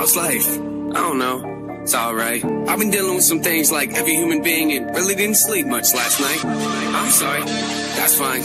how's life? I don't know. It's alright. I've been dealing with some things like every human being and really didn't sleep much last night. I'm sorry. That's fine.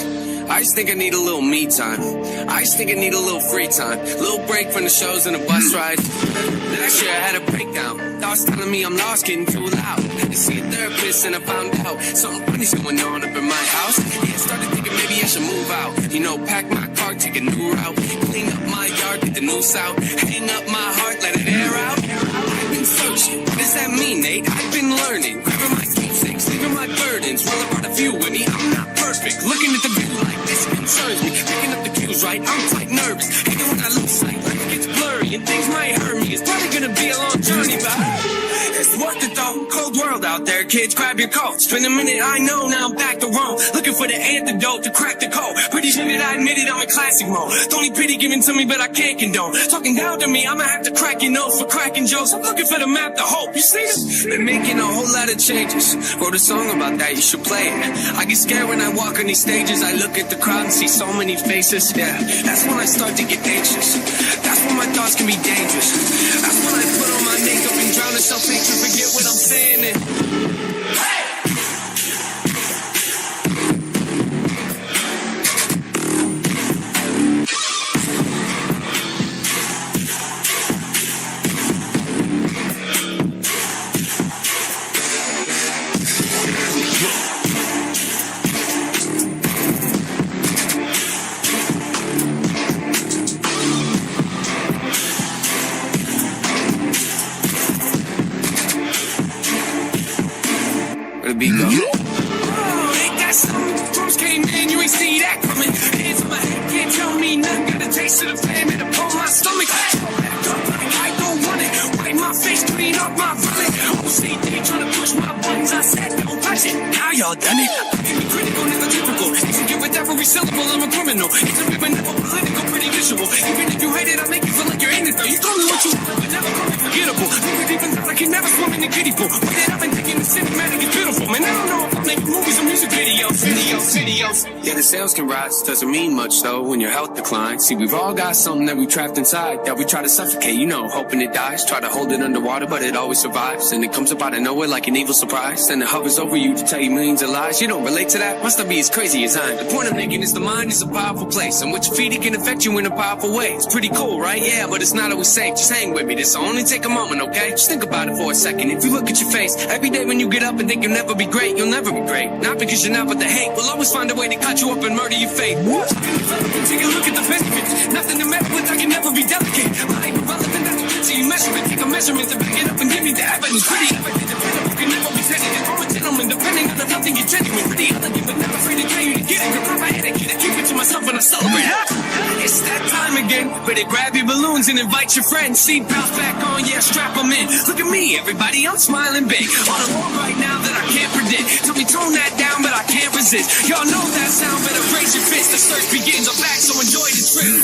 I just think I need a little me time. I just think I need a little free time. A little break from the shows and the bus ride. Last year I had a breakdown. Thoughts telling me I'm lost, getting too loud. Had to see a therapist and I found out something funny's going on up in my house. Yeah, I started thinking maybe I should move out. You know, pack my car, take a new route. Clean up my yard, get the noose out. Hang up my heart, let it air out. I've been searching. What does that mean, Nate? I've been learning. Grabbing my keepsakes, leaving my burdens. Roll apart a few with me. I'm not perfect. Looking at the view like this concerns me. Picking up the cues, right? I'm quite nervous. Even when I lose sight, life gets blurry and things might hurt me. It's probably gonna be a long journey, but it's worth it though. Cold world out there, kids. Grab your coats. Spend a minute, I know. Now I'm back to Rome. Looking for the antidote to crack the code. Pretty sure that I admit it, I'm in classic mode. The only pity given to me, but I can't condone. Talking down to me, I'ma have to crack your nose for cracking jokes. I'm looking for the map to hope. You see this? Been making a whole lot of changes. Wrote a song about that, you should play it. I get scared when I walk on these stages. I look at the crowd and see so many faces. Yeah, that's when I start to get anxious. That's when my thoughts can be dangerous. That's when I put on my makeup and drown in self-hatred. Forget what I'm saying and hey! Beat go. Oh, ain't that something? Drums came in, you ain't see that coming. Hands on my head, can't tell me nothing. Got a taste of the pain and upon my stomach. I don't want it. Wipe my face, clean up my vomit. OCD trying to push my buttons. I said don't touch it. Now y'all done it. I can be critical, never typical. If you give it every syllable, I'm a criminal. It's a bit, but never political, pretty visual. Even if you hate it, I make you feel like you're in it though. You told me what you want, but never call me forgettable. Maybe deep inside, I can never swim in the kiddie pool. But then I've been thinking the cinematic is beautiful. Man, I don't know if I'm making movies or music videos. Yeah, the sales can rise, doesn't mean much though when your health declines. See, we've all got something that we trapped inside that we try to suffocate, you know, hoping it dies. Try to hold it underwater, but it always survives. And it comes up out of nowhere like an evil surprise. Then it hovers over you to tell you millions of lies. You don't relate to that? Must not be as crazy as I am. The point I'm making is the mind is a powerful place, and what you feed it can affect you in a powerful way. It's pretty cool, right? Yeah, but it's not always safe. Just hang with me, this will only take a moment, okay? Just think about it for a second. If you look at your face, every day when you get up and think you'll never be great, you'll never be great. Not because you're not, but the hate will always find a way to cut you up and murder your faith. Take a look at the benefits. Nothing to meddle with, I can never be delicate. I ain't irrelevant, that's what you measure it. Take a measurement to back it up and give me the evidence. Pretty evident, dependable, can never be tentative. I'm a gentleman, depending on the nothing you're genuine. Pretty elegant, but never afraid to tell you to get it. Grab my etiquette and keep it to myself when I celebrate. It's that time again. Better grab your balloons and invite your friends. Seat belts back on, yeah, strap them in. Look at me, everybody, I'm smiling big. On a roll right now that I can't predict. Tell me tone that down, but I can't resist. Y'all know that sound, better raise your fist. The search begins, I'm back, so enjoy the trip.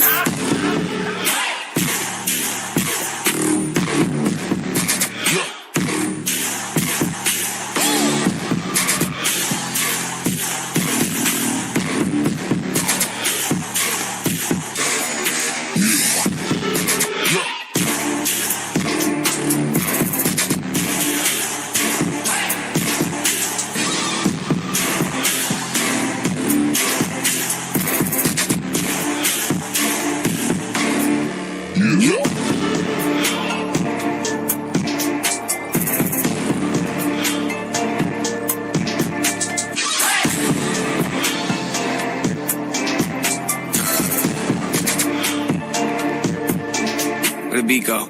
Where the beat go?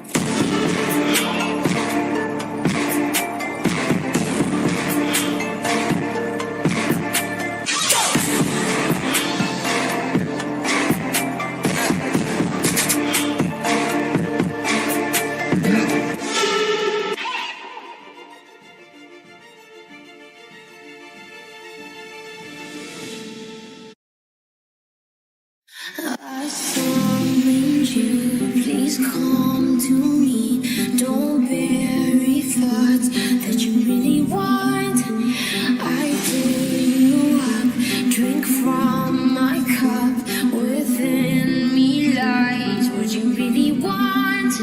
I summon you, please come to me. Don't bury thoughts that you really want. I fill you up, drink from my cup. Within me lies what you really want.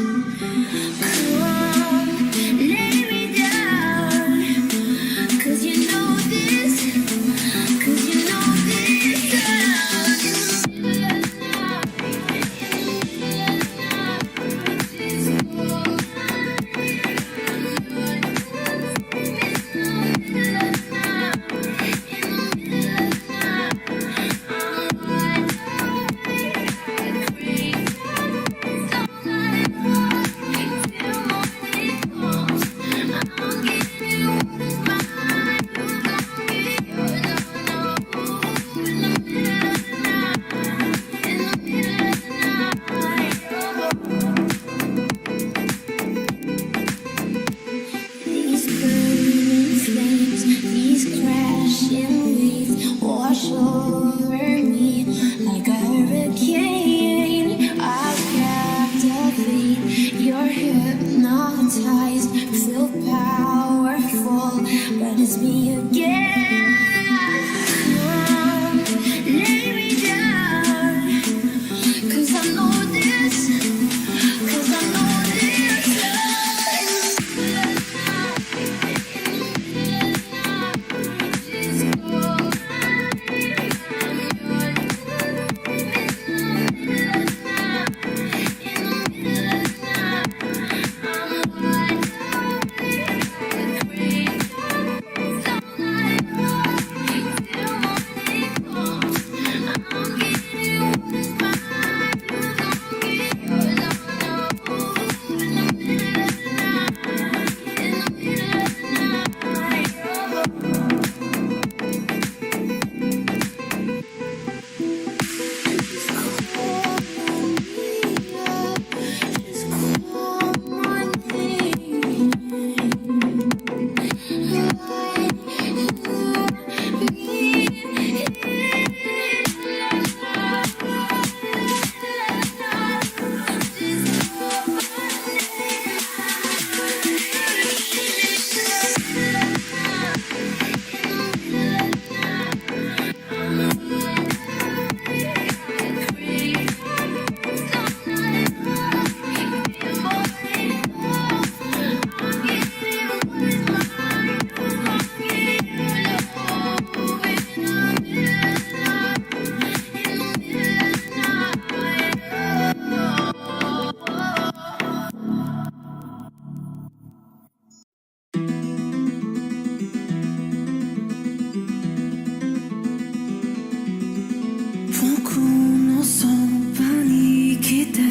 きて願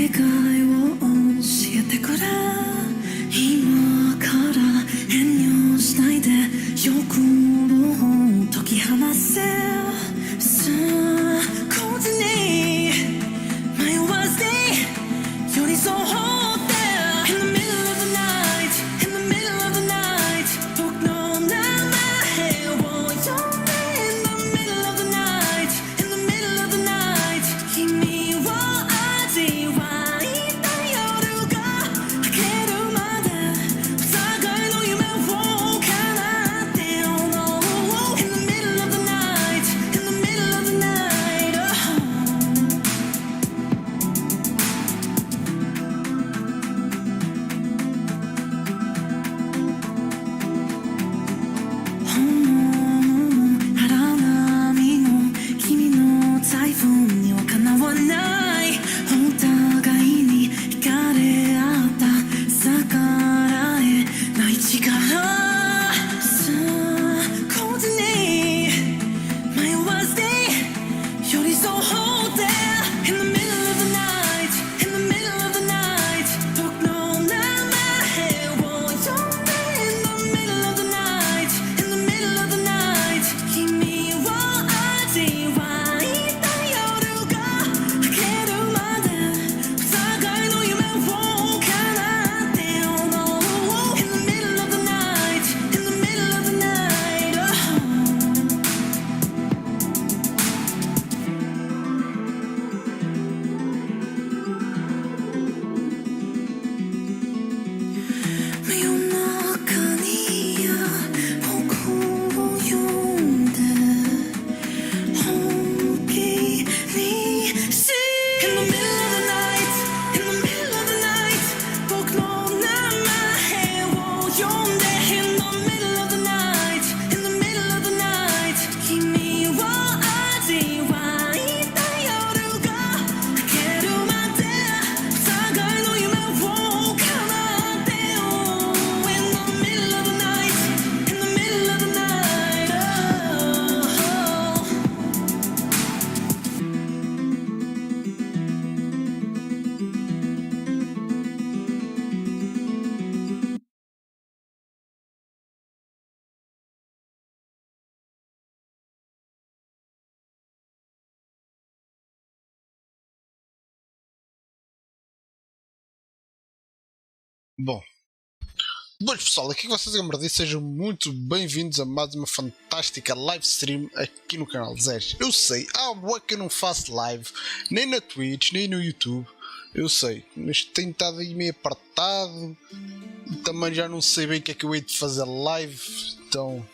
いを教えてくれ今から遠慮しないで欲望を解き放せさあこっちに迷わずに寄り添うBom, boas pessoal, aqui vocês GamerDi, sejam muito bem-vindos a mais uma fantástica livestream aqui no canal de Zés. Eu sei, há boa que eu não faço live, nem na Twitch, nem no YouTube, eu sei, mas tenho estado aí meio apartado, também já não sei bem o que é que eu hei de fazer live, então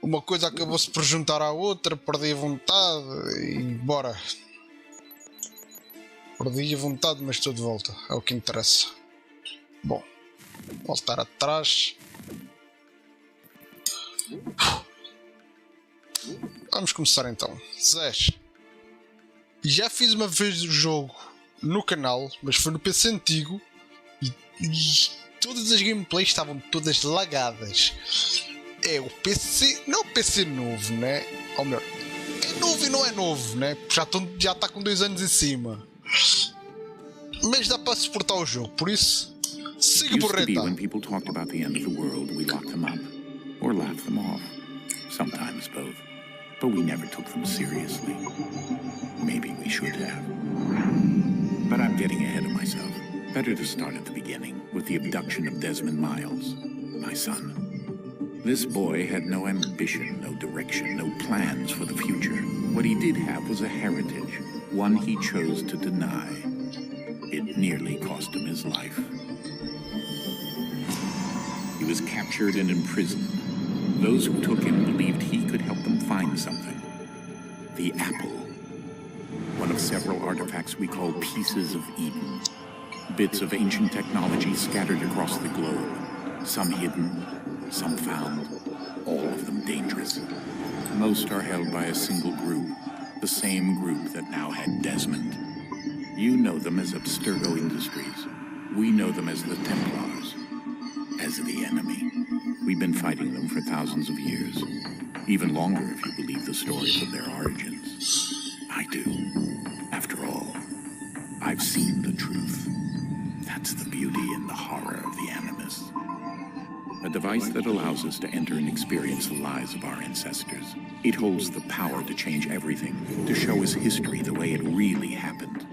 uma coisa acabou-se por juntar à outra, perdi a vontade e bora. Perdi a vontade, mas estou de volta, é o que interessa. Bom, voltar atrás. Vamos começar então. Zés, já fiz uma vez o jogo no canal, mas foi no PC antigo e todas as gameplays estavam todas lagadas. É o PC, não é o PC novo, né? Ou melhor, é novo e não é novo, né? Já está com 2 anos em cima. Mas dá para suportar o jogo, por isso siga por reta. When people talked about the end of the world, we locked them up or laughed them off. Sometimes both. But we never took them seriously. Maybe we should have. But I'm getting ahead of myself. Better to start at the beginning, with the abduction of Desmond Miles, my son. This boy had no ambition, no direction, no plans for the future. What he did have was a heritage, one he chose to deny. It nearly cost him his life. He was captured and imprisoned. Those who took him believed he could help them find something. The apple. One of several artifacts we call pieces of Eden. Bits of ancient technology scattered across the globe. Some hidden, some found, all of them dangerous. Most are held by a single group, the same group that now had Desmond. You know them as Abstergo Industries. We know them as the Templars, as the enemy. We've been fighting them for thousands of years, even longer if you believe the stories of their origins. I do. After all, I've seen the truth. That's the beauty and the horror of the Animus. A device that allows us to enter and experience the lives of our ancestors. It holds the power to change everything, to show us history the way it really happened.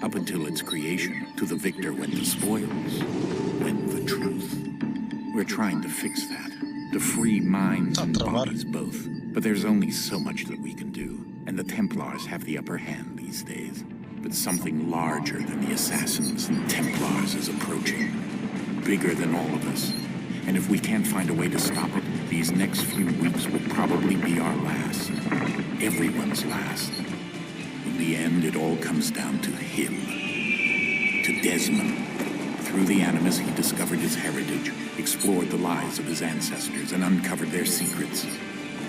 Up until its creation, to the victor went the spoils, went the truth. We're trying to fix that, to free minds and bodies both. But there's only so much that we can do, and the Templars have the upper hand these days. But something larger than the Assassins and Templars is approaching. Bigger than all of us. And if we can't find a way to stop it, these next few weeks will probably be our last. Everyone's last. In the end, it all comes down to him. To Desmond. Through the Animus, he discovered his heritage, explored the lives of his ancestors, and uncovered their secrets.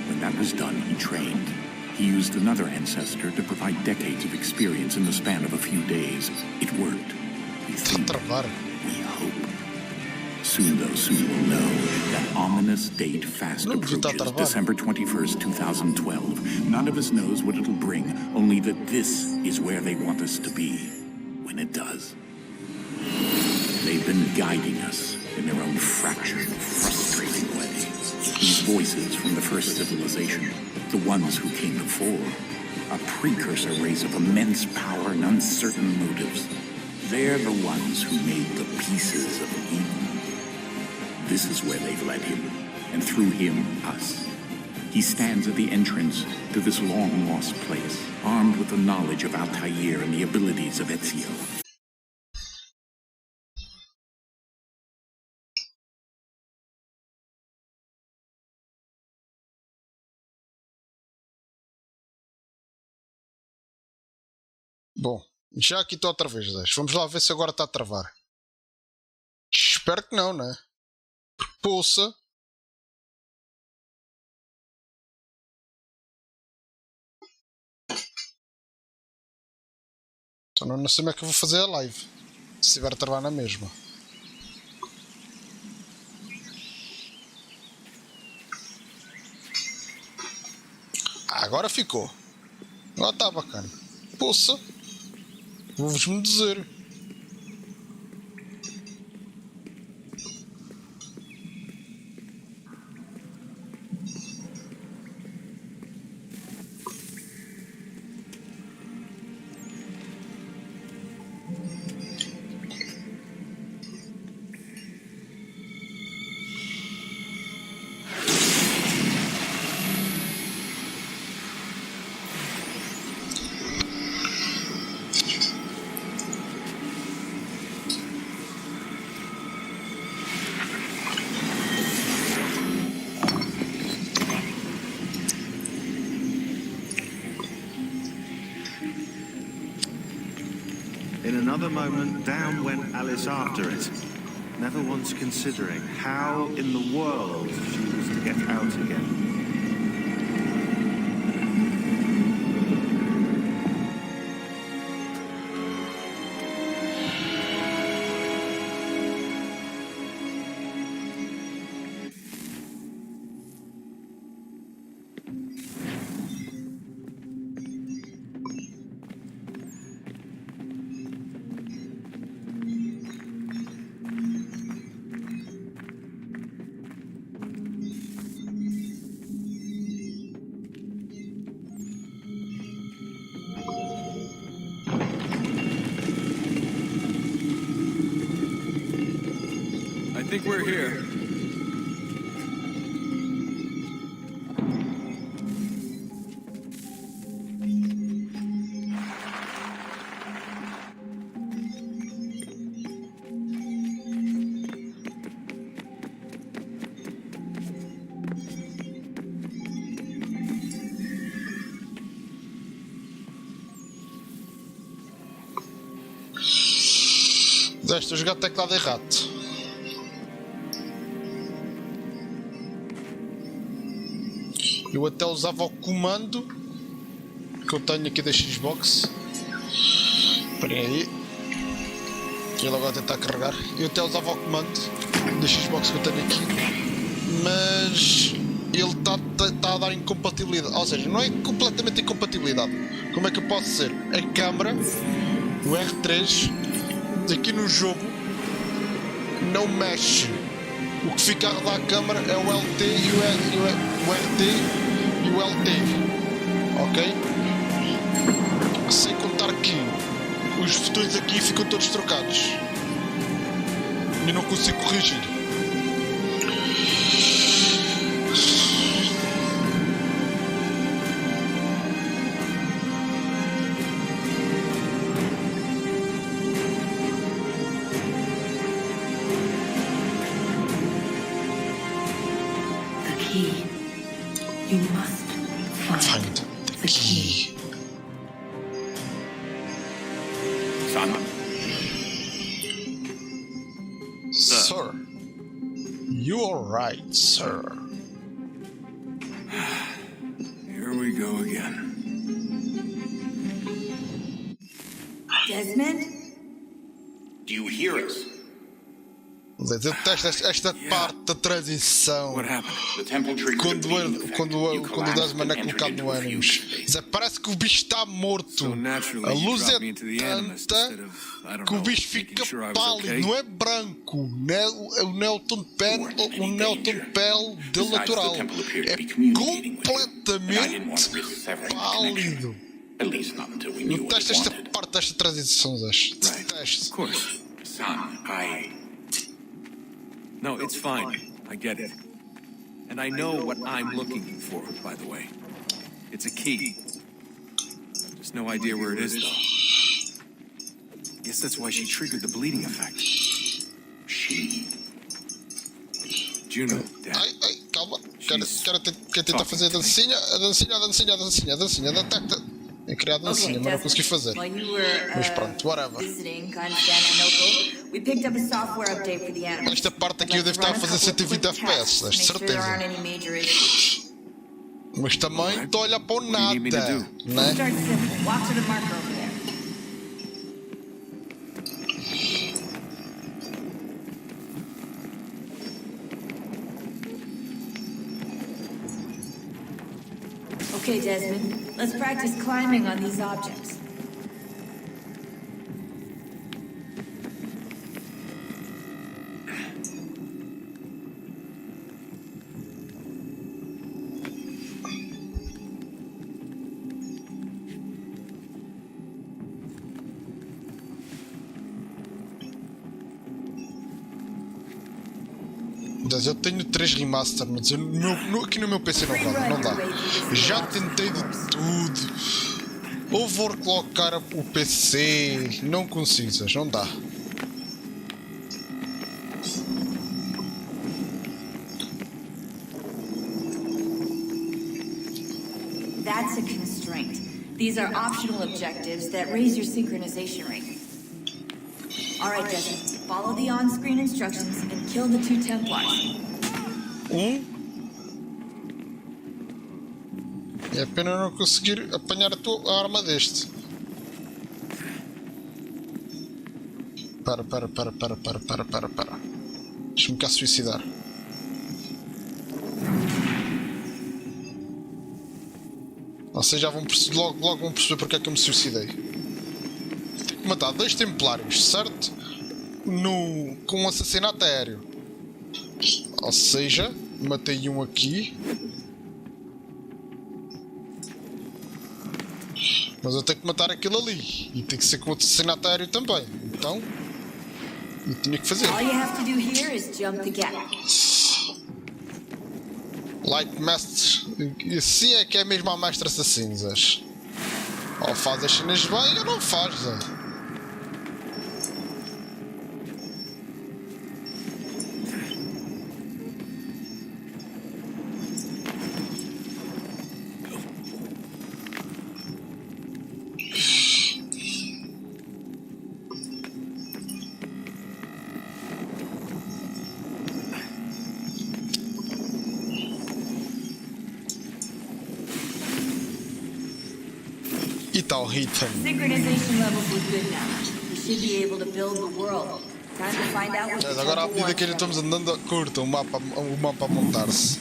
When that was done, he trained. He used another ancestor to provide decades of experience in the span of a few days. It worked. We think. We hope. Soon, though, soon we'll know that ominous date fast approaches, December 21st, 2012. None of us knows what it'll bring, only that this is where they want us to be when it does. They've been guiding us in their own fractured, frustrating way. These voices from the first civilization, the ones who came before, a precursor race of immense power and uncertain motives. They're the ones who made the pieces of Eden. This is where they've led him, and through him, us. He stands at the entrance to this long-lost place, armed with the knowledge of Altair and the abilities of Ezio. Bom, já aqui estou outra vez, 10. Vamos lá ver se agora está a travar. Espero que não, né? Poça. Então não sei como é que eu vou fazer a live. Se estiver a travar na mesma. Agora ficou. Agora está bacana. Poça. Vou-vos-me dizer. In another moment, down went Alice after it, never once considering how in the world she was to get out again. I think we're here. Estou a jogar teclado e rato. Eu até usava o comando que eu tenho aqui da Xbox. Esperem aí. Ele agora tentar carregar. Eu até usava o comando da Xbox que eu tenho aqui. Mas ele está a dar incompatibilidade. Ou seja, não é completamente incompatibilidade. Como é que eu posso dizer? A câmera O R3 aqui no jogo não mexe. O que fica a rodar a câmera é o LT e o RT e o LT, ok? Sem contar que os botões aqui ficam todos trocados e não consigo corrigir. You must find the key. Son? Sir. You are right, sir. Here we go again. Desmond? Do you hear us? Eu detesto esta parte da transição. What happened? The temple triggered Quando the bleeding effect. You o collapsed Desmond é and entered colocado into no a ânimos, fugue state. parece que o bicho está morto. So naturally, A you luz dropped é me into the animus tanta instead of, I don't que o know, bicho making fica sure I was pálido, okay. não é branco, não é o tom de pele, dele natural. É completamente pálido. At least not until we knew Eu what detesto it esta wanted. parte desta transição, Zé. Of Detesto. course. Son, No, it's fine. I get it. And I know what I'm looking for, by the way. It's a key. Just no idea where it is, though. Guess that's why she triggered the bleeding effect. she. Juno, Dad. Ai, calma. Quero tentar fazer a dancinha. Detecta. Eu queria a dancinha, mas não consegui fazer. While you were Mas pronto, whatever. visiting Constantinople, we picked up a software update for the animals. Esta parte aqui eu devo estar a fazer 120 FPS, Make sure there aren't certeza. any major issues. Mas também estou a olhar para o What do you need me to nada, do? né? Start simple. Walk to the marker over there. Okay, Desmond. Let's practice climbing on these objects. Eu tenho 3 remaster, mas aqui no meu PC não roda, não dá. Já tentei de tudo. Overclockar o PC, não consigo, não dá. That's a constraint. These are optional objectives that raise your synchronization rate. Alright, Desmond. Follow the on-screen instructions and kill the 2 Templars. É pena eu não conseguir apanhar a arma deste. Para. Deixa-me cá suicidar. Vocês já vão perceber, logo vão perceber porque é que eu me suicidei. Tenho que matar 2 templários, certo? Com um assassinato aéreo. Ou seja, matei um aqui. Mas eu tenho que matar aquele ali. E tem que ser com o assassinato aéreo também. Então, eu tinha que fazer. All you have to do here is jump the gap. Light Master. Assim é que é mesmo a mestra assassinas. Ou faz as cenas bem ou não faz, Zé. E tal Rita. Synchronization levels look good now. We should be able to build the world. Time to find out what the Agora à temple medida wants que ainda from estamos us. andando, curta o mapa a montar-se.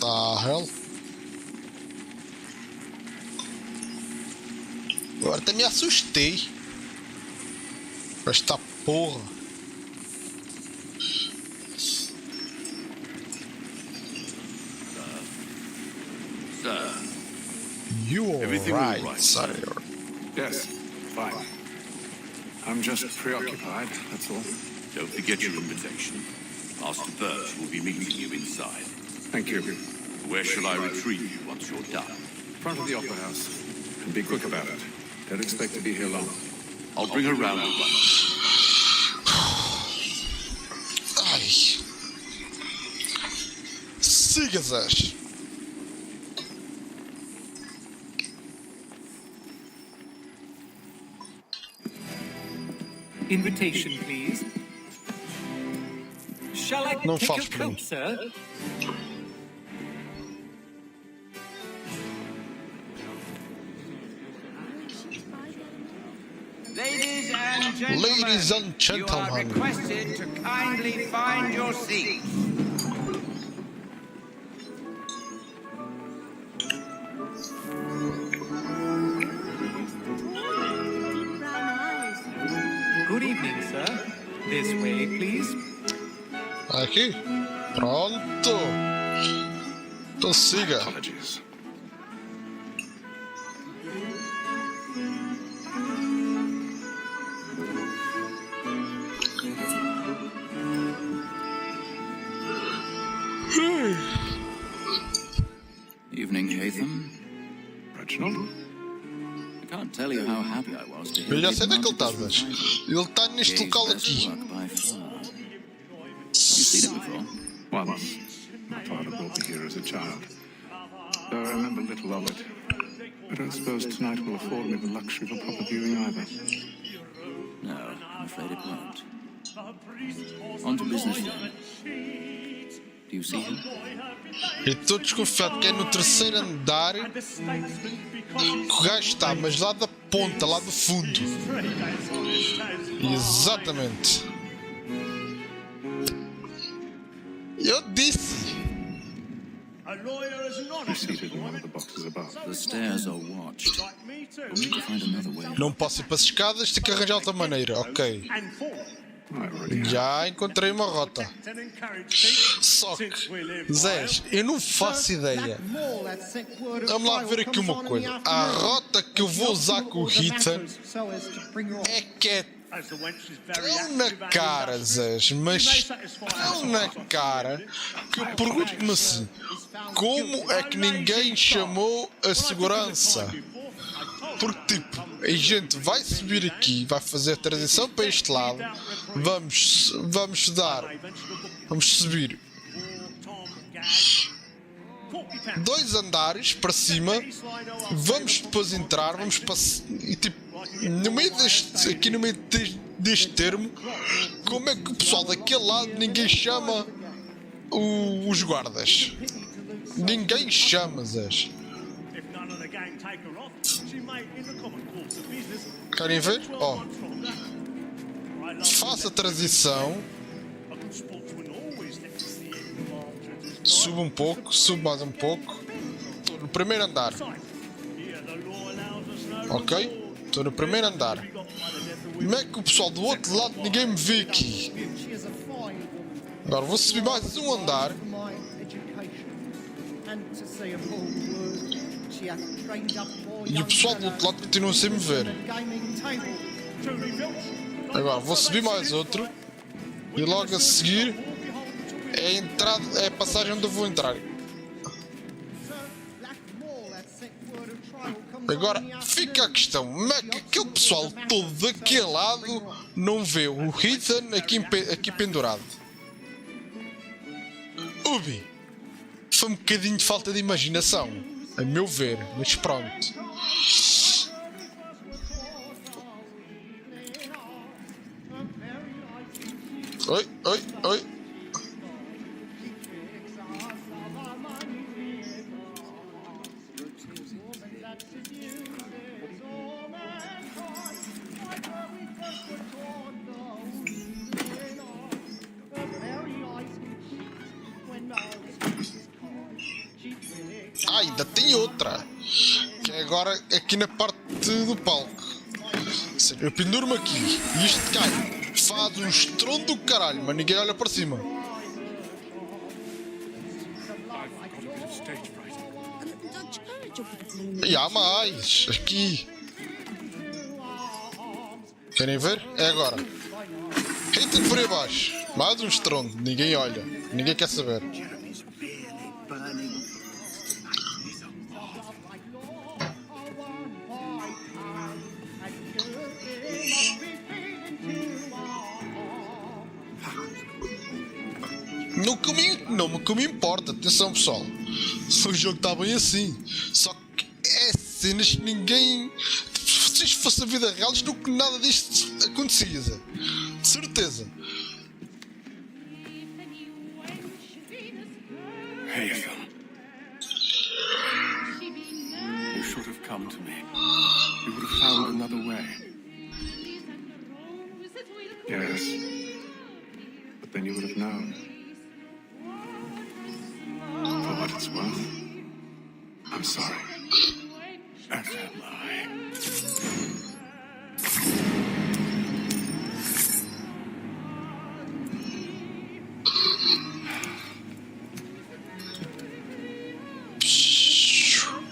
the hell? Agora até me assustei com esta porra. Sir, You are everything right, all right, sir. Yes, fine. I'm just preoccupied, that's all. Don't forget your invitation. Master Birch will be meeting you inside. Thank you. Where shall I retrieve you once you're done? Front of the Opera House. And be quick about it. Don't expect to be here long. I'll bring her round at once. Ai. Sigas. Invitation, please. Shall I Não take faz your para mim. coat, sir? Ladies and gentlemen, Ladies and you are gentlemen. requested to kindly find your seats. Good evening, sir. This way, please. Aqui. Pronto. Então siga. Apologies. Evening, Hatham. Reginald? I can't tell you how happy I was to hear Eu já you'd sei onde é que ele mounted está, this mas revival. ele está neste Game's local best aqui. work by far. You've seen it before? Once, my father brought me here as a child. Though I remember little of it. I don't suppose tonight will afford me the luxury of a proper viewing either. No, I'm afraid it won't. On to business then. Do you see him? Eu estou desconfiado que é no terceiro andar que o gajo está, mas lá da ponta, lá do fundo. Exatamente. Eu disse. He's seated in one of the boxes above. The stairs are watched. We'll need to find another way. Não posso ir para as escadas, tenho que arranjar outra maneira. Ok. I already have. Já encontrei uma rota. Só que, Zé, eu não faço ideia. Vamos lá ver aqui uma coisa. A rota que eu vou usar com o Ethan é que é tão na cara, Zé, mas tão na cara que eu pergunto-me assim: como é que ninguém chamou a segurança? Porque tipo, a gente vai subir aqui, vai fazer a transição para este lado, vamos subir 2 andares para cima, vamos depois entrar, vamos passar e tipo, no meio deste, aqui no meio deste termo, como é que o pessoal daquele lado ninguém chama os guardas? Ninguém chama, Zé. Querem ver? Ó, faça a transição, suba um pouco, suba mais um pouco. Estou no primeiro andar. Ok? Estou no primeiro andar. Como é que o pessoal do outro lado ninguém me vê aqui? Agora vou subir mais um andar. E o pessoal do outro lado continua sem me ver. Agora vou subir mais outro. E logo a seguir é a entrada, é a passagem onde eu vou entrar. Agora fica a questão, como é que aquele pessoal todo daquele lado não vê o Ethan aqui pendurado? Ubi! Foi um bocadinho de falta de imaginação, a meu ver, mas pronto. Oi, oi, oi. ainda tem outra. Que é agora aqui na parte do palco. Ou seja, eu penduro-me aqui e isto cai. Faz um estrondo do caralho, mas ninguém olha para cima. E há mais, aqui. Querem ver? É agora. Eita, por aí abaixo. Mais um estrondo, ninguém olha. Ninguém quer saber. Não que me importa, atenção pessoal. O jogo está bem assim. Só que é cenas que ninguém. Se isto fosse a vida real, isto nunca nada disto acontecia. De certeza. Hey, Phil. You should have come to me. You would have found another way. Yes. But then you would have known. For what it's worth, I'm sorry. As am I.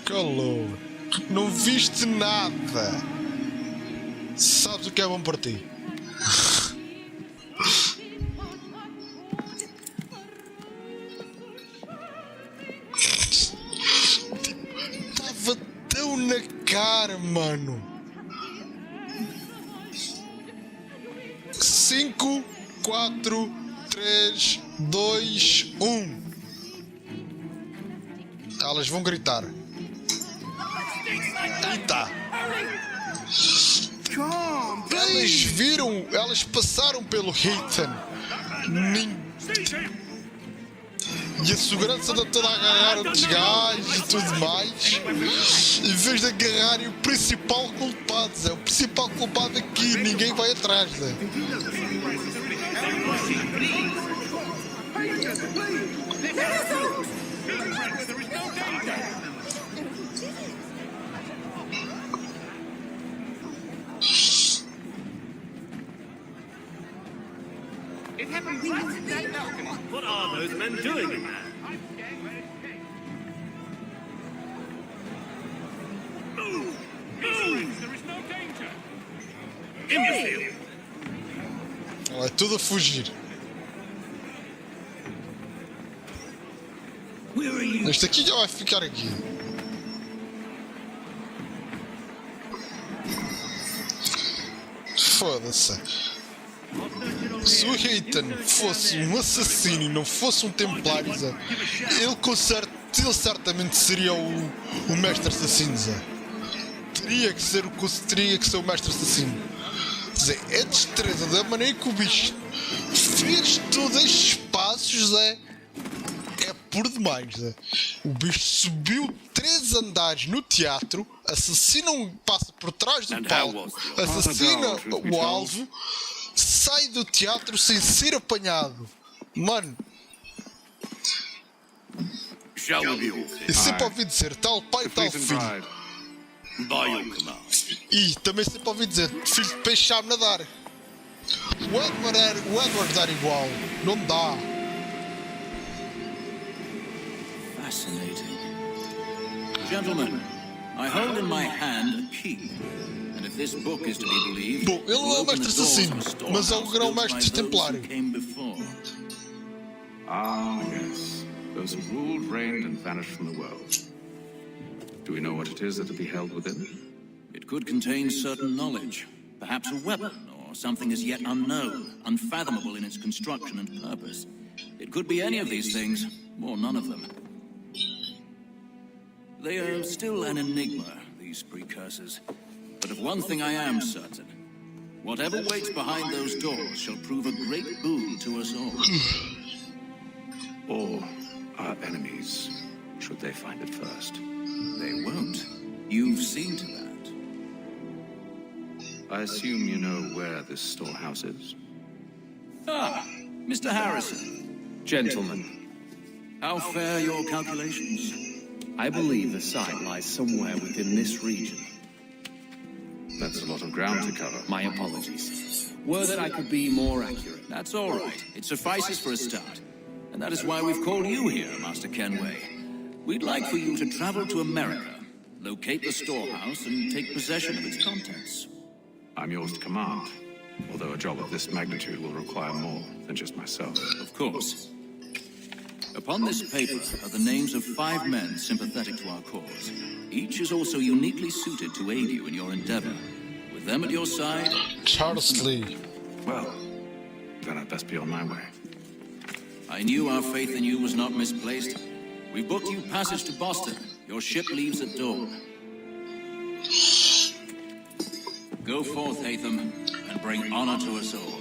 Calou. Não viste nada. Sabes o que é bom para ti? Estava tão na cara, mano. 5, 4, 3, 2, 1. Elas vão gritar. Eita! Elas viram, elas passaram pelo Ethan. E a segurança da toda a agarrar outros gajos e tudo mais. Em vez de agarrarem o principal culpado, Zé. O principal culpado aqui, ninguém vai atrás, Zé. It happened right at that balcony. What are those men doing in there? Move! Move! There is no danger. Imbecile! É tudo a fugir. Este aqui já vai ficar aqui. Foda-se. Se o Ethan fosse um assassino e não fosse um templário, Zé, ele certamente seria o mestre assassino, Zé. Teria que ser o mestre assassino. Zé, é destreza da maneira que o bicho fez todos estes passos, Zé. É por demais, Zé. O bicho subiu 3 andares no teatro, passa por trás do palco, assassina o alvo, sai do teatro sem ser apanhado. Mano. E sempre ouvi dizer tal pai, tal filho. E também sempre ouvi dizer filho de peixe sabe nadar. O Edward era igual. Não dá. Fascinating. Gentlemen, I hold in my hand a key. And if this book is to be believed, bom, ele não é o mestre assassino, mas é o grão-mestre templário. Ah, yes. Those who ruled, reigned, and vanished from the world. Do we know what it is that will be held within? It could contain certain knowledge, perhaps a weapon, or something as yet unknown, unfathomable in its construction and purpose. It could be any of these things, or none of them. They are still an enigma, these precursors. But of one thing I am certain. Whatever waits behind those doors shall prove a great boon to us all. Or our enemies, should they find it first. They won't. You've seen to that. I assume you know where this storehouse is? Ah, Mr. Harrison. Gentlemen. How fare your calculations? I believe the site lies somewhere within this region. That's a lot of ground to cover. My apologies. Were that I could be more accurate. That's all right. It suffices for a start. And that is why we've called you here, Master Kenway. We'd like for you to travel to America, locate the storehouse, and take possession of its contents. I'm yours to command, although a job of this magnitude will require more than just myself. Of course. Upon this paper are the names of 5 men sympathetic to our cause. Each is also uniquely suited to aid you in your endeavor. With them at your side... Charles Lee. Well, then I'd best be on my way. I knew our faith in you was not misplaced. We booked you passage to Boston. Your ship leaves at dawn. Go forth, Hatham, and bring honor to us all.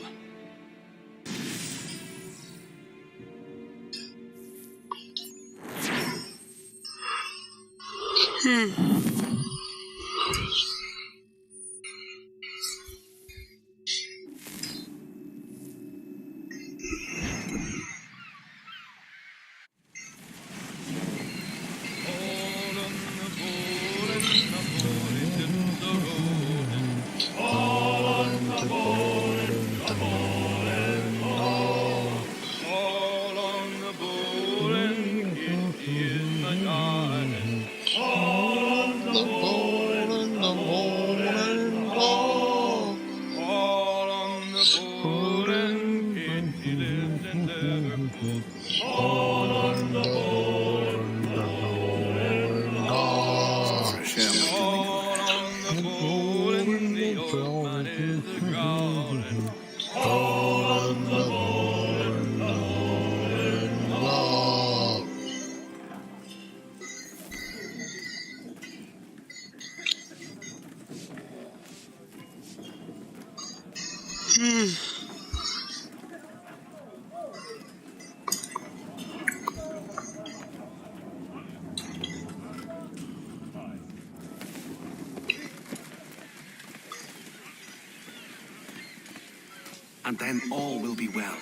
And then all will be well.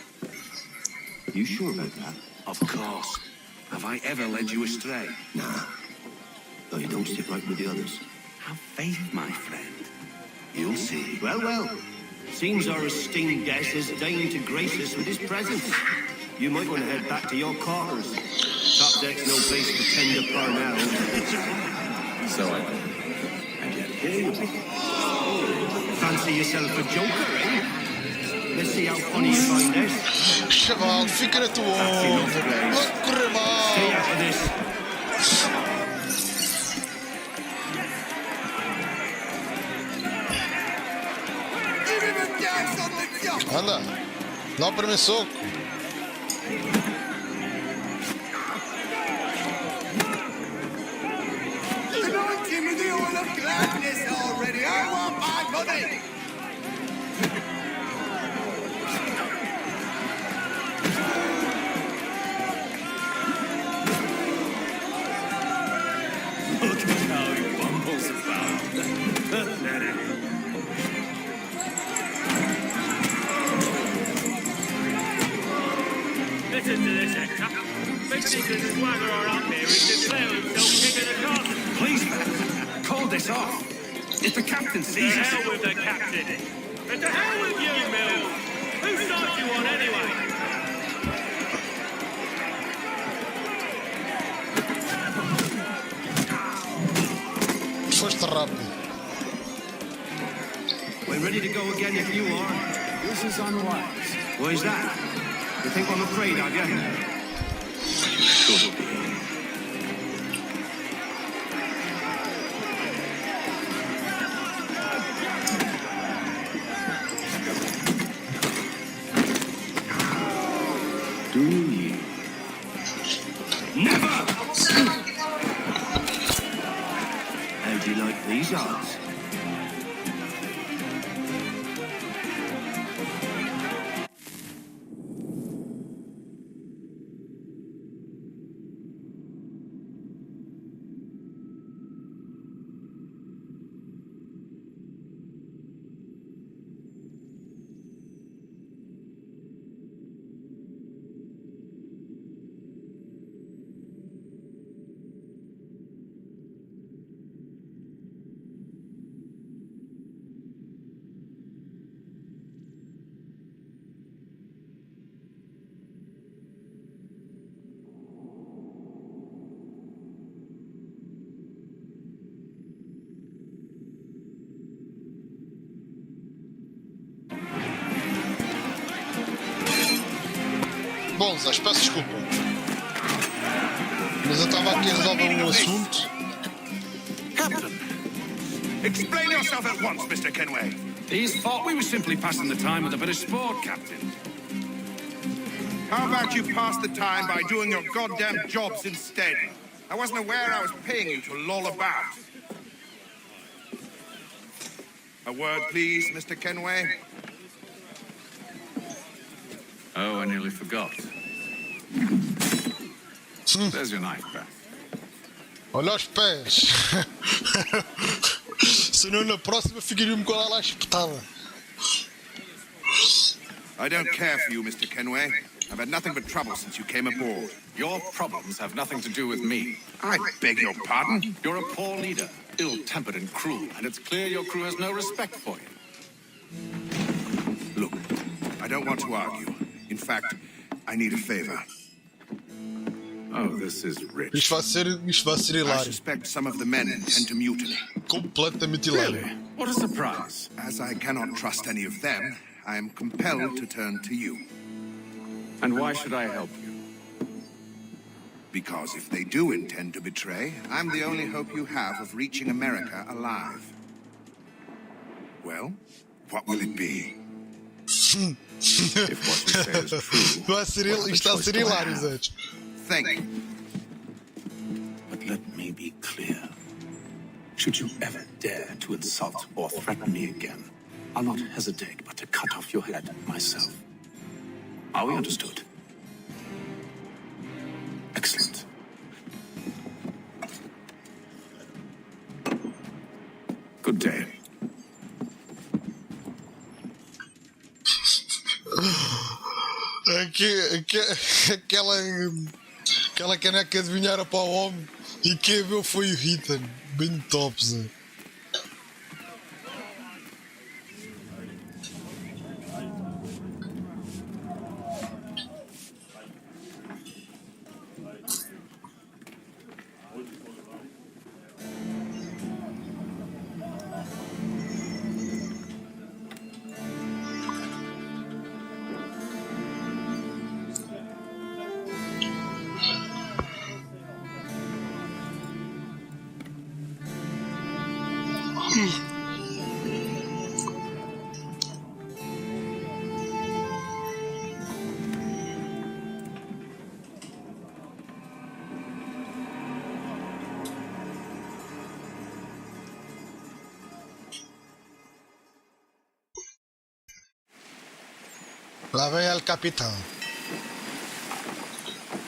You sure about that? Of course. Have I ever led you astray? Nah. Though you don't stick right with the others. Have faith, my friend. You'll see. Well, well. Seems our esteemed guest has deigned to grace us with his presence. You might want to head back to your quarters. Top deck's no place for tender parnell. So I do. And yet here you are. Fancy yourself a joker, eh? Let's see how funny you find this. Chaval, fica na tua onda. Vai correr mal. Stay out of this. Anda, dá para mim soco. Anointing with the oil of gladness already. I want my money. Look at how he bumbles about. Pathetic. Listen to this, Hector. Big Nicholas and Swagger are up here and declare himself king of the castle. Please, man, call this off. If the captain To sees us... hell with the captain. And to hell with you, Mills. Whose side you on anyway? Foste rápido. We're ready to go again if you are. This is unwise. Why is that? You think I'm afraid of you? Should be. Do you? Never! How do you like these odds? Bom, Zé, peço desculpa. Mas eu estava aqui a resolver um assunto. Captain, explain yourself at once, Mr. Kenway. These thought we were simply passing the time with a bit of sport, Captain. How about you pass the time by doing your goddamn jobs instead? I wasn't aware I was paying you to loll about. A word, please, Mr. Kenway. Oh, I nearly forgot. There's your knife, Beth. Olha os pés. Senão na próxima ficaria-me com ela lá espetada. I don't care for you, Mr. Kenway. I've had nothing but trouble since you came aboard. Your problems have nothing to do with me. I beg your pardon? You're a poor leader, ill-tempered and cruel, and it's clear your crew has no respect for you. Look, I don't want to argue. In fact, I need a favor. Oh, this is rich. Isto vai ser I hilário. suspect some of the men intend to mutiny. Completamente Really? hilário. What a surprise. As I cannot trust any of them, I am compelled to turn to you. And why should I help you? Because if they do intend to betray, I'm the only hope you have of reaching America alive. Well, what will it be? If what you say is true, Isto está a ser hilário, Zé. Think. But let me be clear. Should you ever dare to insult or threaten me again, I'll not hesitate but to cut off your head myself. Are we understood? Excellent. Good day. Aquela caneca adivinhara para o homem e quem viu foi o Ethan. Bem top, Zé. Lá vem El Capitão.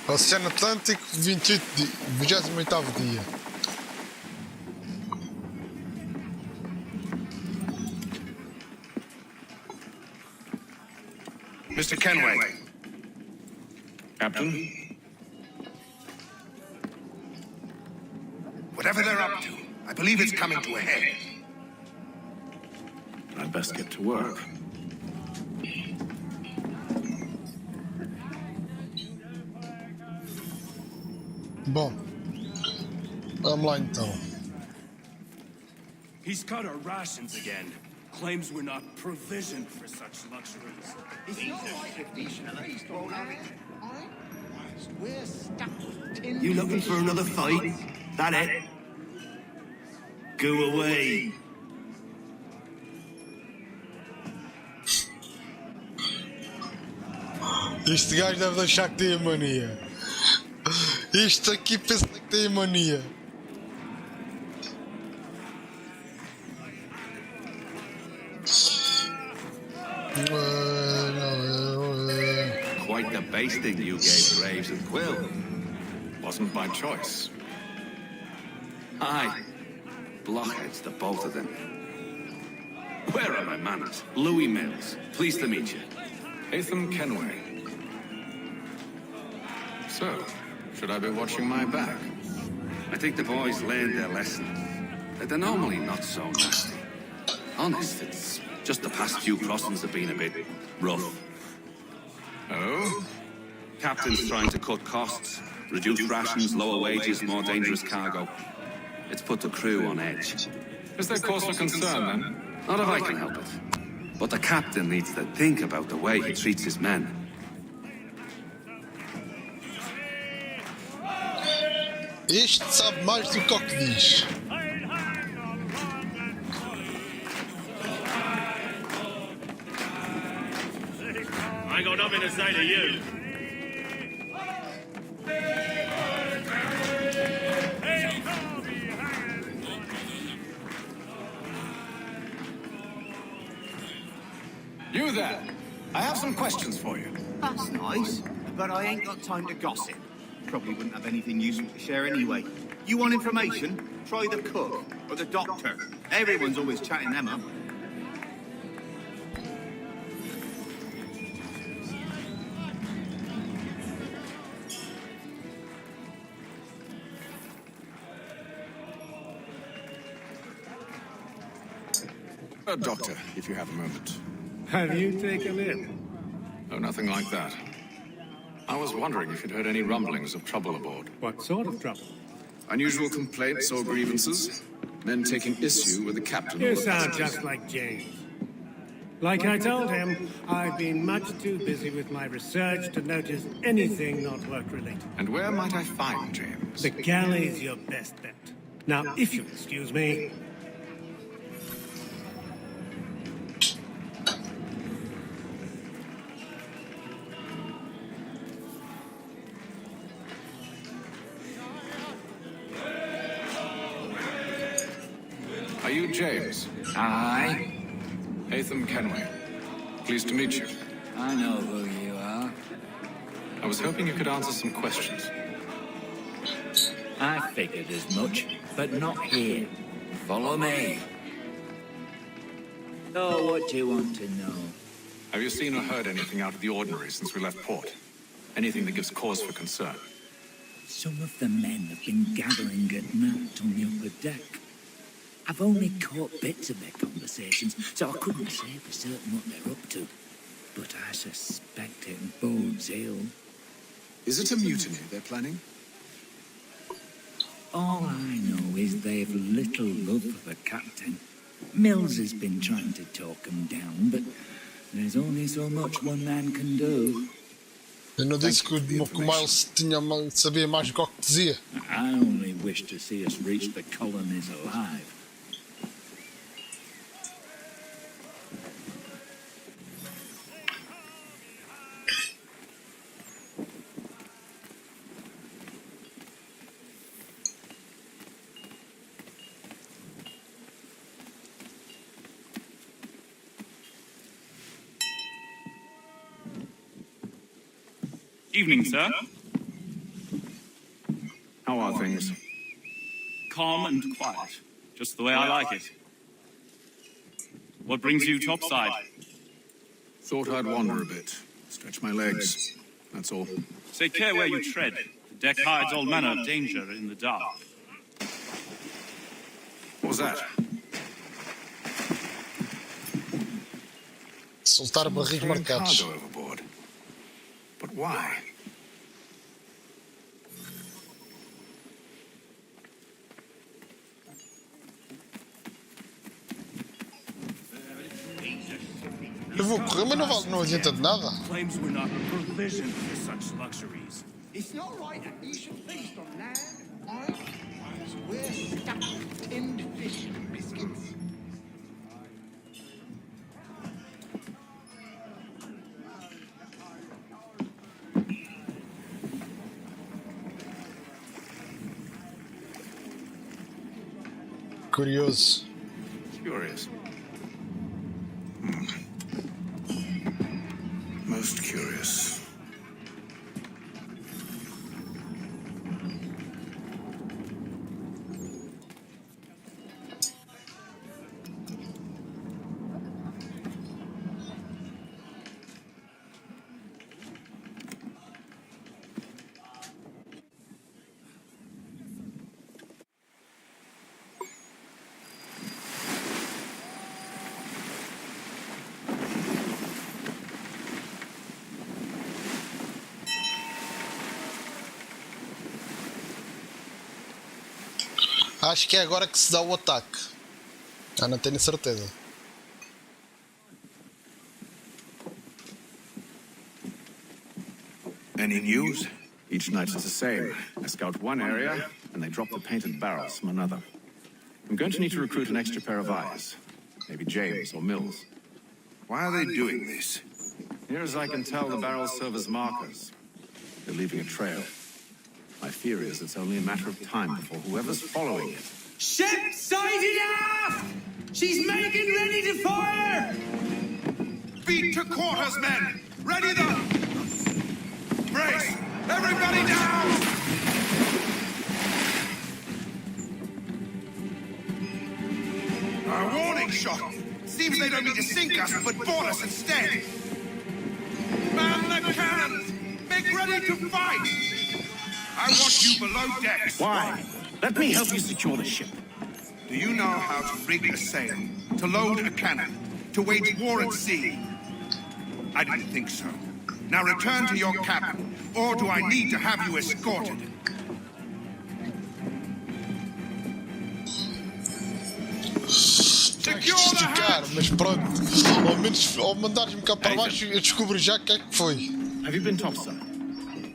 Oceano Atlântico, 28º dia. Mr. Kenway. Captain? Whatever they're up to, I believe it's coming to a head. I'd best get to work. Bom, vamos lá então. He's cut our rations again. Claims we're not provisioned for such luxuries. You looking for another fight? That it? Go away. Este gajo deve achar que tem a mania. Este aqui pensa que tem a mania. Quite the basting you gave Graves and Quill. Wasn't by choice. Aye. Blockheads, the both of them. Where are my manners? Louis Mills. Pleased to meet you. Ethan Kenway. So, should I be watching my back? I think the boys learned their lesson. They're normally not so nasty. Honest, it's just the past few crossings have been a bit rough. Oh? Captain's trying to cut costs, reduce rations, lower wages, more dangerous cargo. It's put the crew on edge. Is there cause for concern, then? Not if I can help it. But the captain needs to think about the way he treats his men. Este sabe mais do que o que diz. I ain't got nothing to say to you. You there. I have some questions for you. That's nice, but I ain't got time to gossip. Probably wouldn't have anything useful to share anyway. You want information? Try the cook or the doctor. Everyone's always chatting them up. A doctor, if you have a moment. Have you taken it? Oh, nothing like that. I was wondering if you'd heard any rumblings of trouble aboard. What sort of trouble? Unusual complaints or grievances? Men taking issue with the captain. You sound just like James. Like I told him, I've been much too busy with my research to notice anything not work-related. And where might I find James? The galley's your best bet. Now, if you'll excuse me... Are you James? Aye. Hatham Kenway. Pleased to meet you. I know who you are. I was hoping you could answer some questions. I figured as much, but not here. Follow me. So, what do you want to know? Have you seen or heard anything out of the ordinary since we left port? Anything that gives cause for concern? Some of the men have been gathering at night on the upper deck. I've only caught bits of their conversations, so I couldn't say for certain what they're up to. But I suspect it bodes ill. Is it a mutiny they're planning? All I know is they've little love for the captain. Mills has been trying to talk them down, but there's only so much one man can do. Eu não disse que o Miles sabia mais do que o que dizia. I only wish to see us reach the colonies alive. Evening, sir. How are things? Calm and quiet. Just the way I like it. What brings you topside? Thought I'd wander a bit. Stretch my legs. That's all. Take care where you tread. The deck hides all manner of danger in the dark. What was that? Soltar barris marcados. Cargo overboard. But why? Eu vou correr, mas não adianta de nada. Claims we're not provisioned for such luxuries. It's not right that you should feast on land, wine, as we're stuck with tinned fish and biscuits. Curioso. Curious. Most curious. Acho que é agora que se dá o ataque. Não tenho certeza. Any news? Each night it's the same. I scout one area, and and they drop the painted barrels from another. I'm going to need to recruit an extra pair of eyes. Maybe James or Mills. Why are they doing this? Near as I can tell, the barrels serve as markers. They're leaving a trail. My fear is it's only a matter of time before whoever's following it. Ship sighted aft! She's making ready to fire! Beat to quarters, men! Ready the... Brace! Everybody down! Our warning shot! Seems they don't need to sink us, but board us instead! Man the cannons! Make ready to fight! I want you below decks! Why? Let me help you secure the ship. Do you know how to rig a sail, to load a cannon, to wage war at sea? I didn't think so. Now return to your cabin, or do I need to have you escorted? Esticar, mas pronto. Ao menos ao mandares-me cá para baixo eu descubro já o que é que foi. Have you been topside?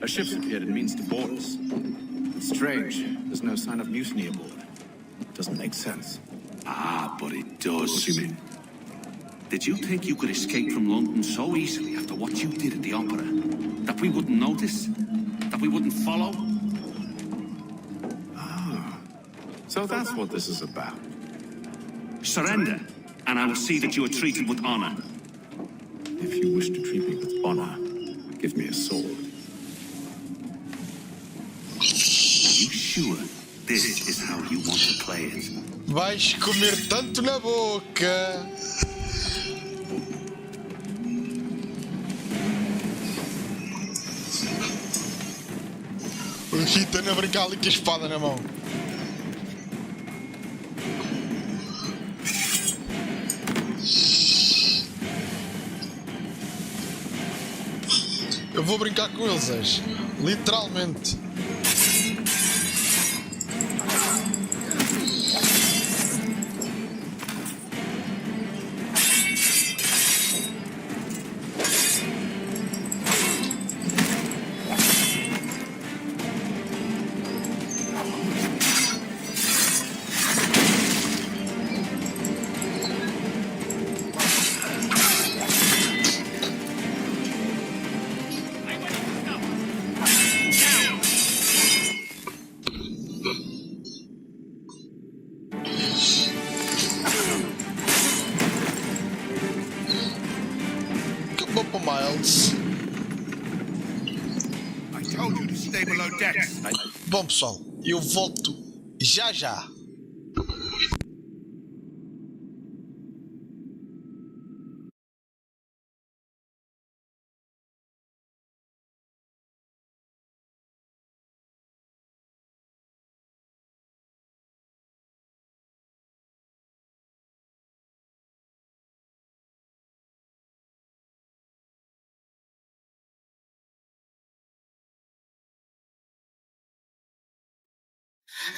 A ship's appeared and means to board us. It's strange. There's no sign of mutiny aboard. Doesn't make sense. Ah, but it does. What do you mean? Did you think you could escape from London so easily after what you did at the opera? That we wouldn't notice? That we wouldn't follow? Ah, so that's what this is about. Surrender, and I will see that you are treated with honor. If you wish to treat me with honor, give me a sword. Are you sure this is how you want to play it? Vais comer tanto na boca. O Rita na brincar ali com a espada na mão. Eu vou brincar com eles, literalmente. Bom pessoal, eu volto já já.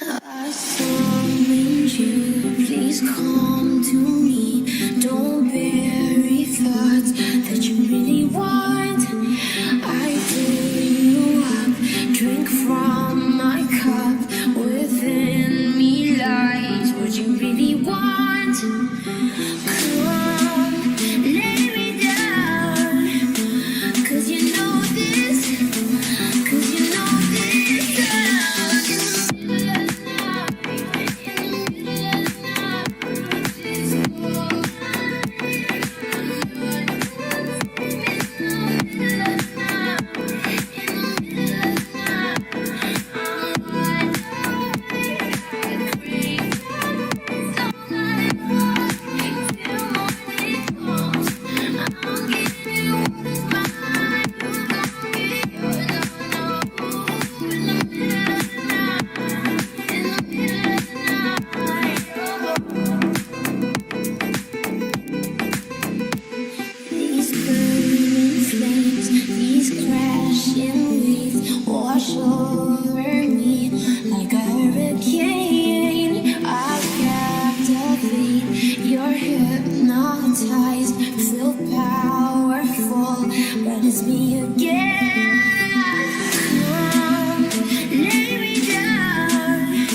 I summoned you, please come to me. Don't bury thoughts that you really want. I fill you up, drink from my cup. Within me lies what you really want. Come, lay me down, 'cause you know this, 'cause you know this. Wash over me like a hurricane. I captivate, you're hypnotized, feel powerful, but it's me again. Come, lay me down,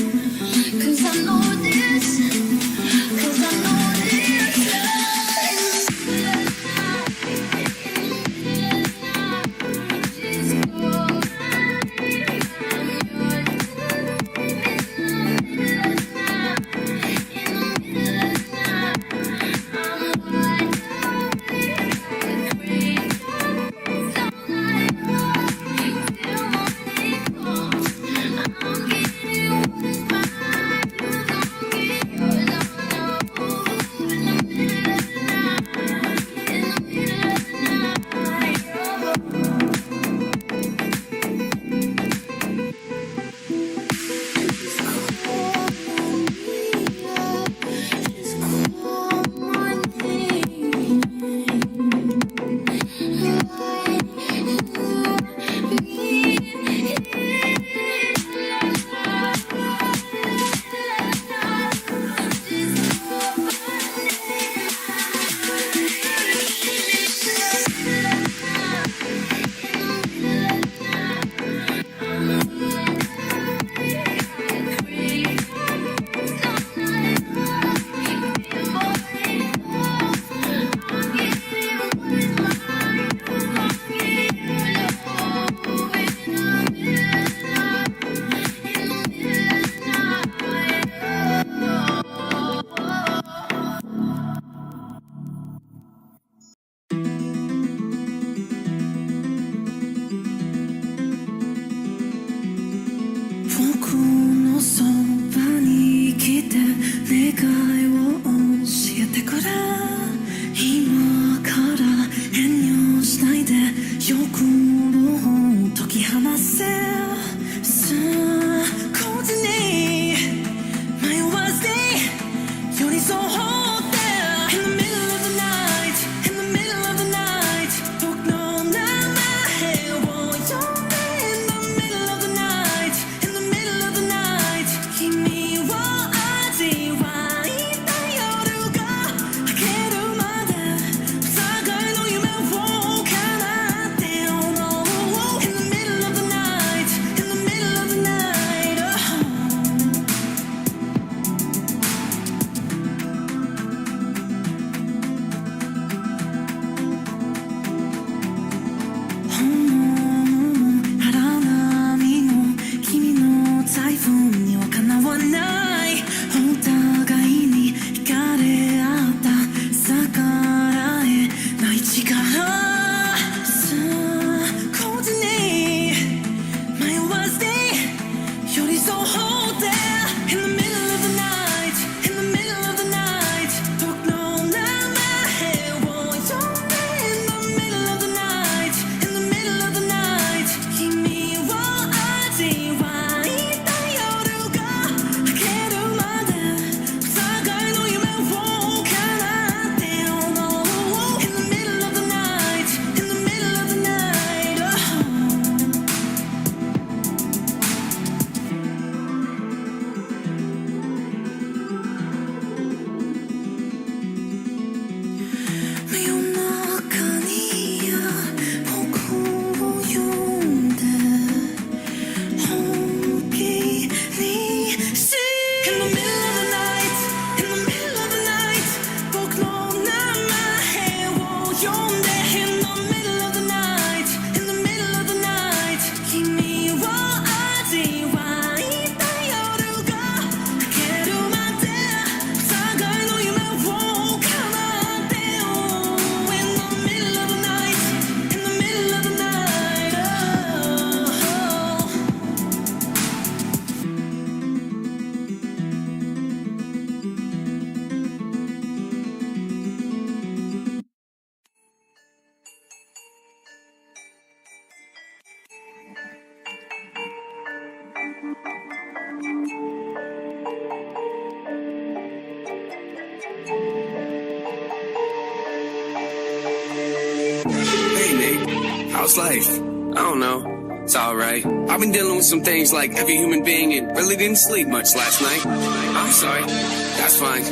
How's life? I don't know. It's alright. I've been dealing with some things like every human being and really didn't sleep much last night. I'm sorry. That's fine.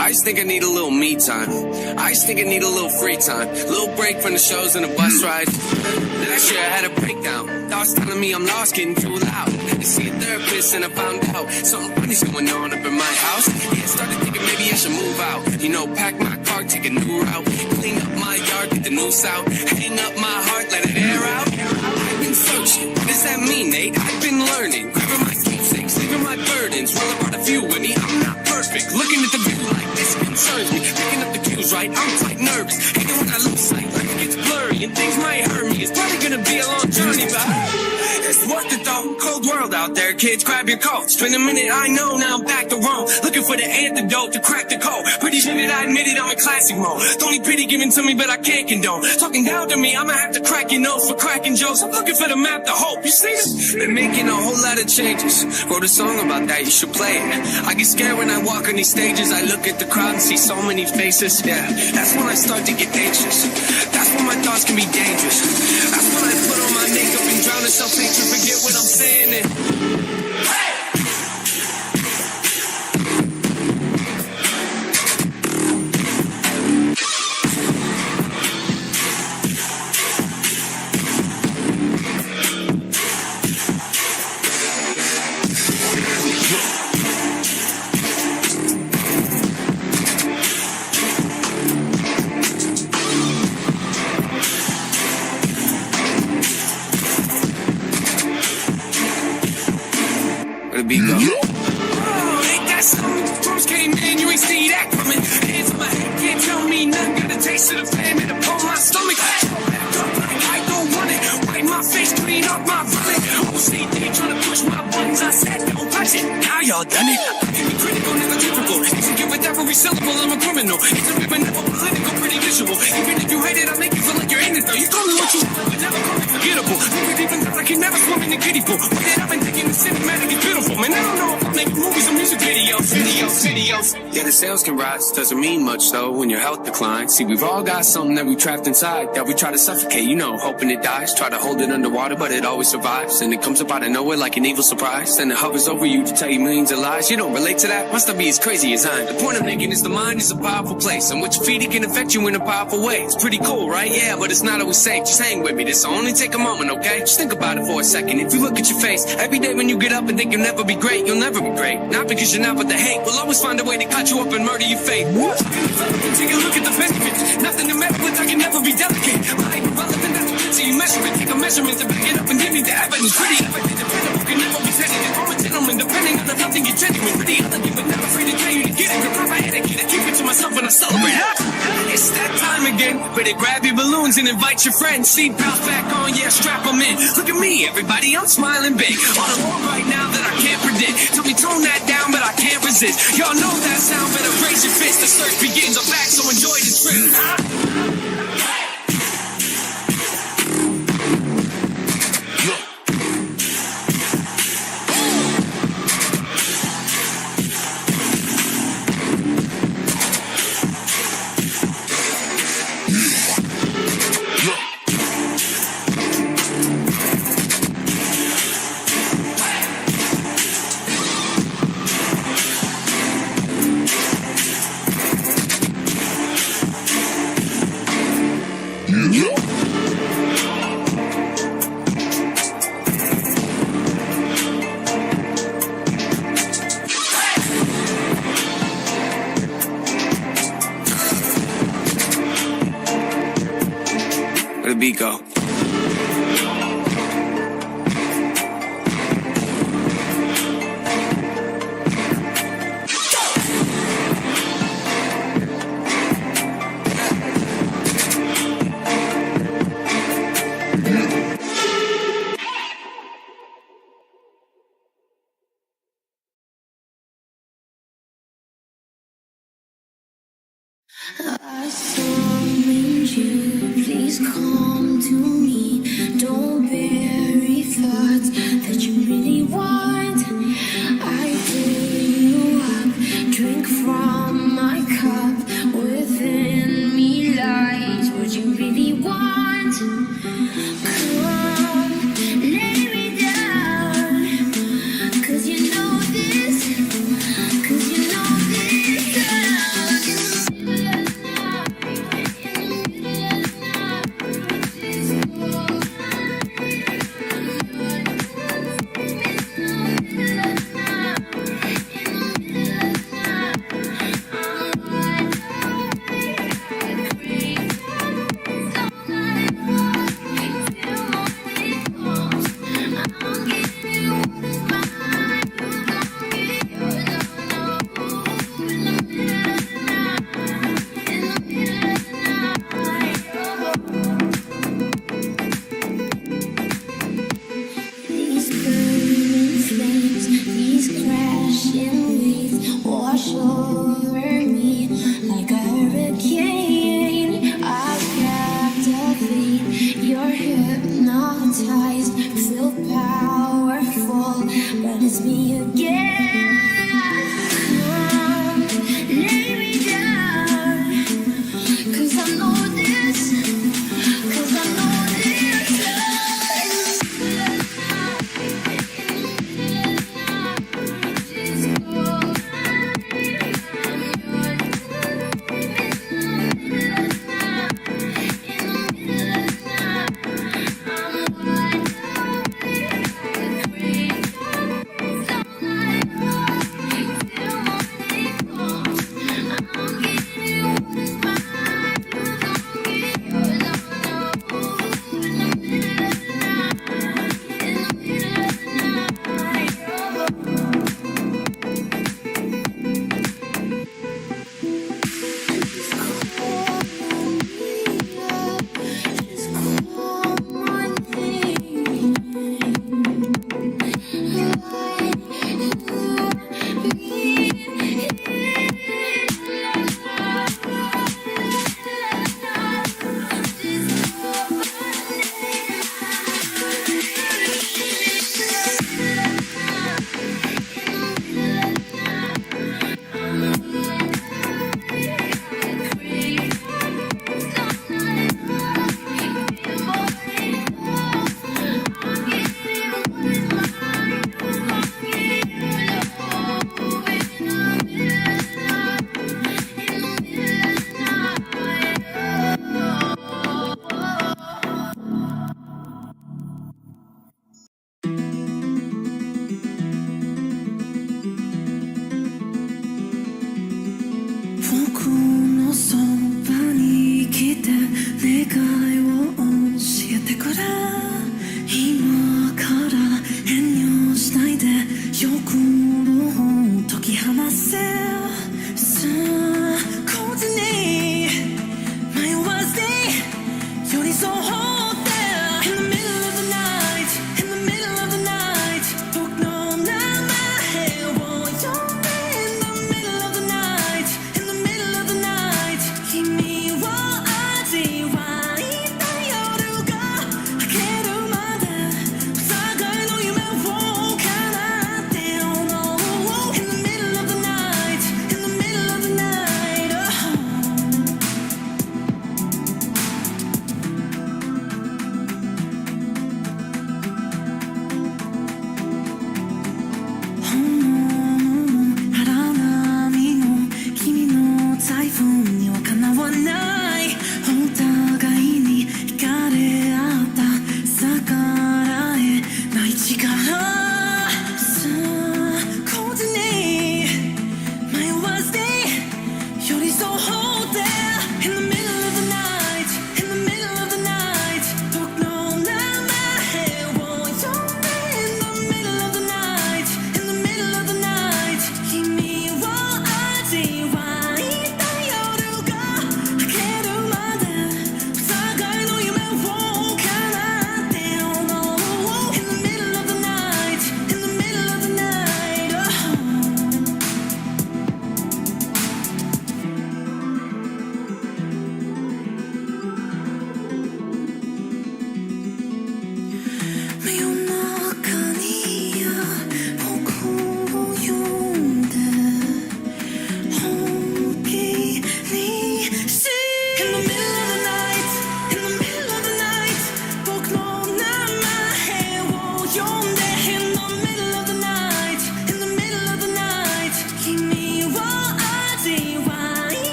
I just think I need a little me time. I just think I need a little free time. A little break from the shows and the bus ride. Last year I had a breakdown. Thoughts telling me I'm lost, getting too loud. Had to see a therapist and I found out something funny's going on up in my house. Yeah, I started thinking maybe I should move out. You know, pack my car, take a new route. Clean up my yard, get the noose out. Hang up my heart, let it air out. I've been searching. What does that mean, Nate? I've been learning. Grabbing my keepsakes, leaving my burdens. Well, I brought a few with me. I'm not perfect. Looking at the view like this concerns me. Picking up the cues, right? I'm quite nervous. Hating when I lose sight, like it gets blurry and things might hurt me. It's probably gonna be a long journey, but it's worth it though. Cold world out there, kids. Grab your coats. Been a minute, I know. Now I'm back to Rome. Looking for the antidote to crack the code. Pretty sure that I admit it, I'm in classic mode. Don't need pity given to me, but I can't condone. Talking down to me, I'ma have to crack your nose for cracking jokes. I'm looking for the map to hope. You see this? Been making a whole lot of changes. Wrote a song about that, you should play it. I get scared when I walk on these stages. I look at the crowd and see so many faces. Yeah, that's when I start to get anxious. That's when my thoughts can be dangerous. That's when I put beat go. Ain't that something? Drums came in, you ain't see that coming. Hands on my head, can't tell me nothing. Got a taste of the flame and upon my stomach. I don't want it. Wipe my face, clean up my vomit. OCD trying to push my buttons. I said, don't touch it. Now y'all done it. I can be critical, never typical. If you give it every syllable, I'm a criminal. It's a bit, but never political, pretty visual. Even if you hate it, I make you feel like you're in it though. You call me what you want, but never call me forgettable. Maybe deep in I can never swim in the kiddie pool. Wait, I've been thinking the cinematic is beautiful. Man, I don't know if I'm making movies or music videos. Yeah, the sales can rise, doesn't mean much though when your health declines. See, we've all got something that we trapped inside that we try to suffocate, you know, hoping it dies. Try to hold it underwater, but it always survives. And it comes up out of nowhere like an evil surprise. Then it hovers over you to tell you millions of lies. You don't relate to that? Must not be as crazy as I'm. The point I'm making is the mind is a powerful place. And what you feed it can affect you in a powerful way. It's pretty cool, right? Yeah, but it's not always safe. Just hang with me, this'll only take a moment, okay? Just think about it for a second. If you look at your face, every day when you get up and think you'll never be great, you'll never be great. Not because you're not, but the hate will always find a way to cut you up and murder your faith. Take a look at the benefits. Nothing to meddle with, I can never be delicate. Life irrelevant, that's what you measure it. Take a measurement to back it up and give me the evidence. Pretty evident, dependable, can never be tentative. I'm a gentleman, depending on if nothing you're genuine. Pretty elegant, but never free to tell you to get it. The proper etiquette, I keep it to myself when I celebrate. It's that time again. Better grab your balloons and invite your friends. Seat belts back on, yeah, strap them in. Look at me, everybody, I'm smiling big. On a roll right now that I can't predict. Tell me tone that down, but I can't resist. Y'all know that sound, better raise your fist. The search begins, I'm back, so enjoy the trip. Where the beat go? I summon you, please come to me. Don't bury thoughts that you really want. I fill you up, drink from my cup. Within me lies what you really want. Come, lay me down, 'cause you know this, 'cause you know this. Wash over me like a hurricane. I captivate, you're hypnotized, feel powerful, but it's me again. Come, lay me down, 'cause I know this, 'cause I know this. 今から遠慮しないで欲を解き放せさあこずに迷わずに寄り添う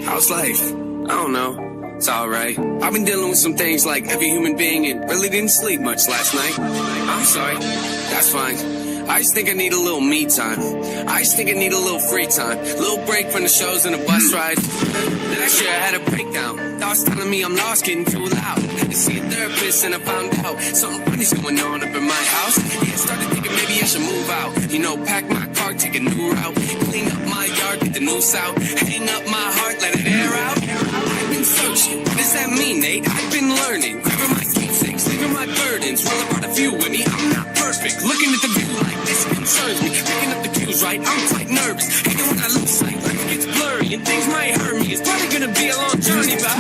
How's life? I don't know. It's alright. I've been dealing with some things like every human being and really didn't sleep much last night. I'm sorry. That's fine. I just think I need a little me time. I just think I need a little free time. A little break from the shows and the bus ride. Last year I had a breakdown. Thoughts telling me I'm lost, getting too loud. Had to see a therapist and I found out something funny's going on up in my house. Yeah, I started thinking maybe I should move out. You know, pack my car, take a new route. Clean up my yard, get the noose out. Hang up my heart, let it air out. I've been searching. What does that mean, Nate? I've been learning. Grabbing my keepsakes, leaving my burdens. Well, I brought a few with me. I'm not perfect. Looking at the view like this concerns me. Picking up the cues right. I'm quite nervous. Hating when I lose sight. Life gets blurry and things might hurt me. It's probably gonna be a long journey, but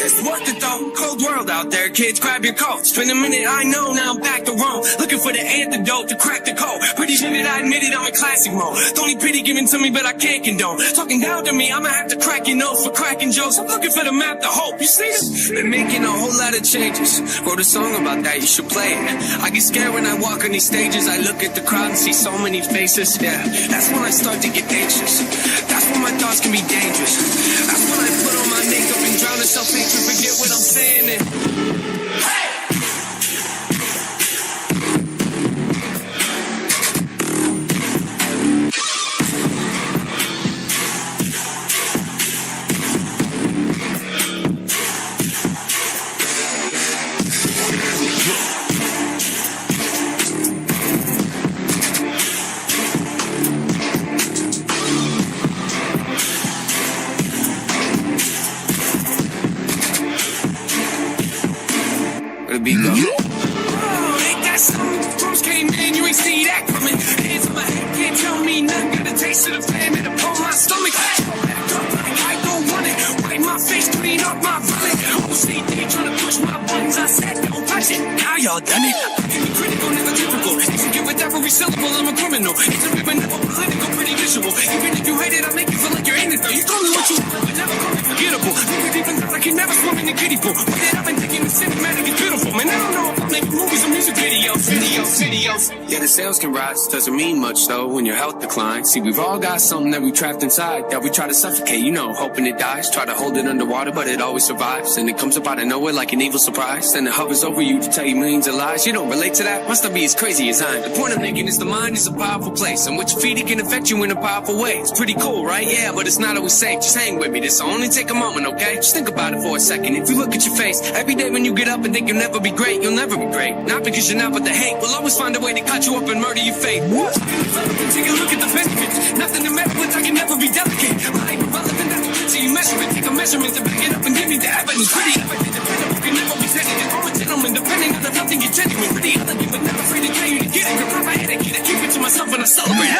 it's worth it though. Cold world out there, kids. Grab your coats. Been a minute, I know. Now I'm back to Rome. Looking for the antidote to crack the code. Pretty sure that I admit it. I'm in classic mode. Don't need pity given to me, but I can't condone. Talking down to me, I'ma have to crack your nose for cracking jokes. I'm looking for the map to hope. You see this? Been making a whole lot of changes. Wrote a song about that. You should play it. I get scared when I walk on these stages. I look at the crowd and see so many faces. Yeah, that's when I start to get anxious. That's when my thoughts can be dangerous. That's when I put on my makeup and drown in self-hatred. Forget what I'm saying. And hey! Beat go. Oh, ain't that something? Drums came in, you ain't see that coming. Hands on my head, can't tell me nothing. Got a taste of the flame and upon my stomach. I don't want it. Wipe my face, clean up my vomit. OCD trying to push my buttons. I said, don't touch it. Now y'all done it. I can be critical, never typical. Execute with every syllable, I'm a criminal. It's a ribbon, unforgettable. Even if you hate it, I make you feel like you're in it though. You told me what you want, but never call me forgettable. Maybe deep inside I can never swim in the kiddie pool. But then I've been thinking the cinematic is beautiful. Man, I don't know if I'm making movies or music videos. Yeah, the sales can rise, doesn't mean much though when your health declines. See, we've all got something that we trapped inside that we try to suffocate, you know, hoping it dies. Try to hold it underwater, but it always survives. And it comes up out of nowhere like an evil surprise. Then it hovers over you to tell you millions of lies. You don't relate to that? Must not be as crazy as I am. The point I'm making is the mind is a powerful place, and what you feed it can affect you in a powerful way. It's pretty cool, right? Yeah, but it's not always safe. Just hang with me, this'll only take a moment, okay? Just think about it for a second. If you look at your face, every day when you get up and think you'll never be great, you'll never be great. Not because you're not, but the hate will always find a way to cut you up and murder your faith. Take a look at the benefits. Nothing to measure with, I can never be delicate. Life irrelevant, that's the picture you measure it. Take a measurement to back it up and give me the evidence. Pretty evident, dependable, can never be credited. I'm a gentleman, depending on if nothing is genuine. Pretty elegant, but never afraid to tell you to get it. Grab my etiquette, I keep it to myself when I celebrate.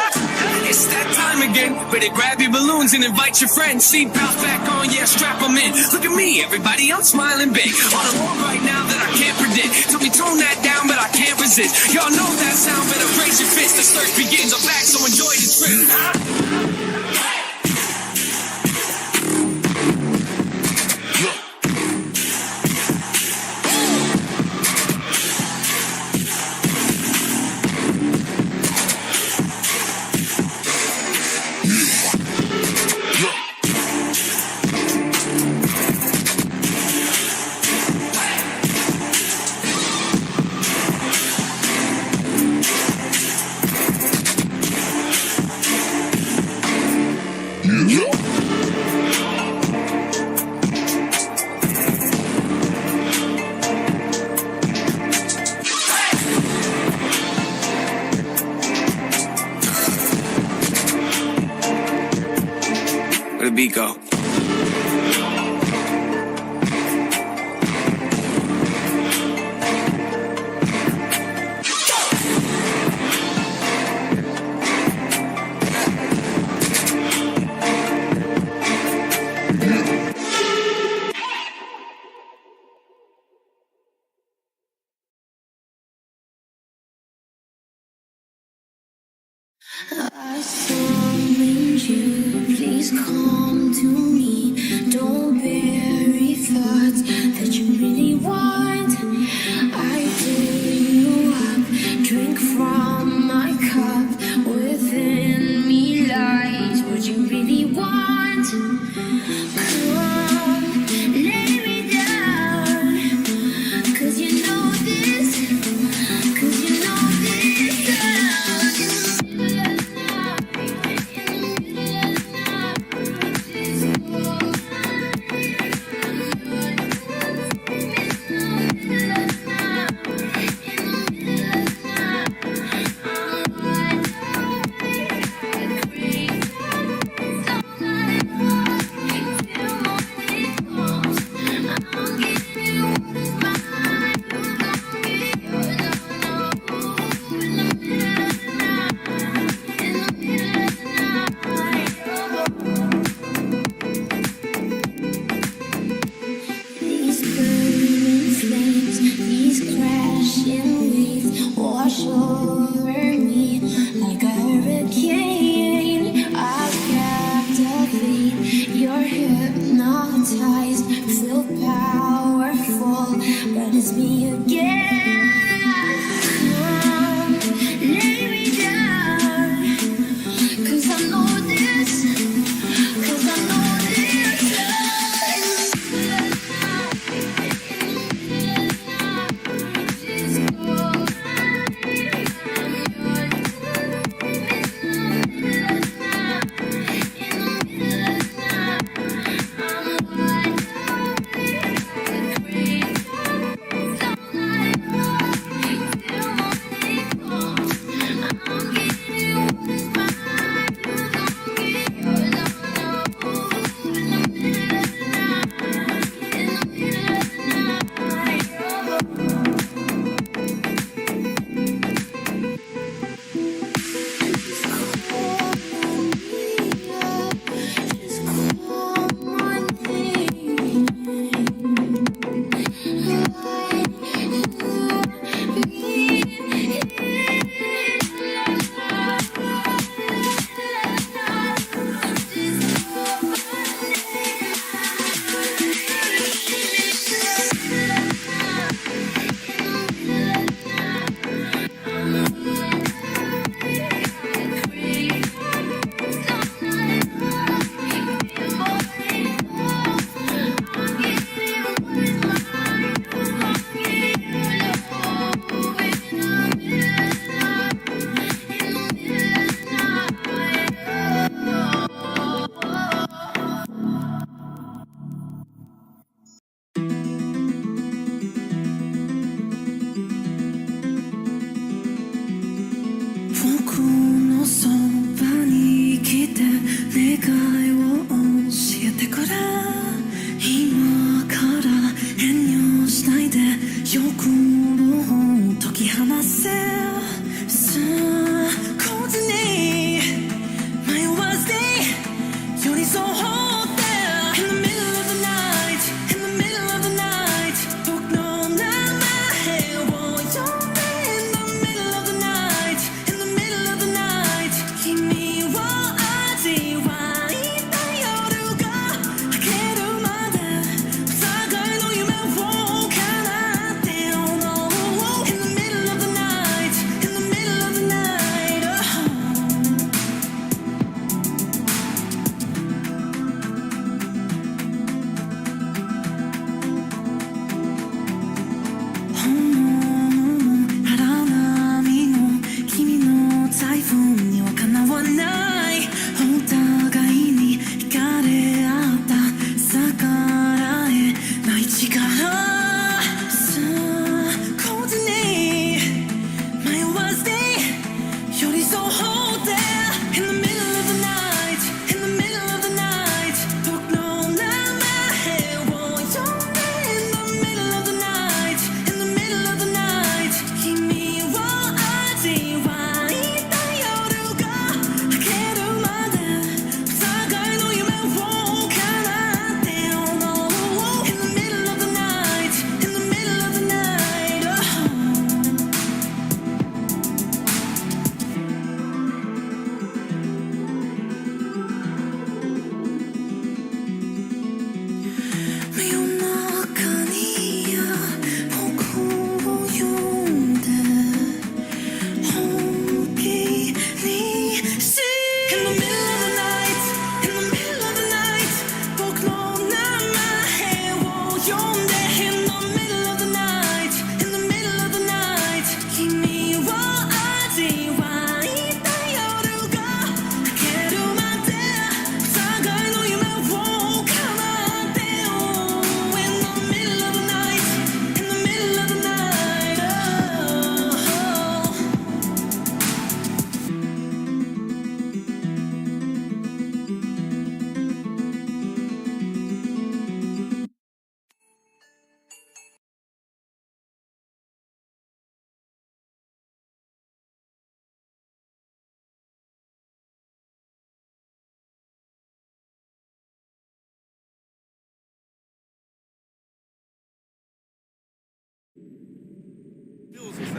It's that time again. Better grab your balloons and invite your friends. Seat belts back on, yeah, strap them in. Look at me, everybody, I'm smiling big. On a road right now that I can't predict. Tell me tone that down, but I can't resist. Y'all know that sound, better raise your fist. The search begins, I'm back, so enjoy the trip. Where the beat go? I summon you, please come to me. Don't bury thoughts that you really want. I fill you up, drink from my cup. Within me lies what you really want. Come, lay me down, 'cause you know this, 'cause you know this sound.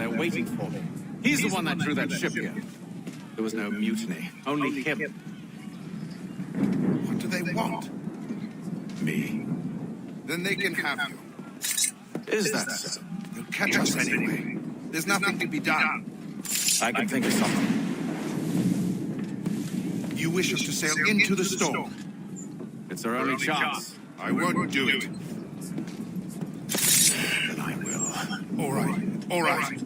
there waiting for me. He's the one that drew that ship here. There was no mutiny, only him. What do they want? Me. Then they can have you. Is that so? They'll catch us anyway. There's nothing to be done. I can think of something. You wish us to sail into the storm. It's our only chance. I won't do it. Then I will. All right, all right.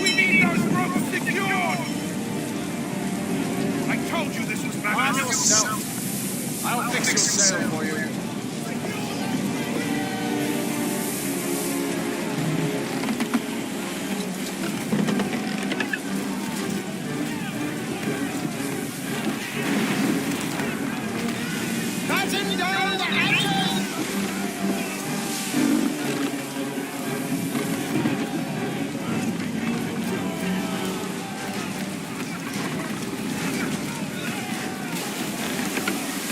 We need those ropes secured! I told you this was bad. I'll fix your sail for you. Batten down the hatches!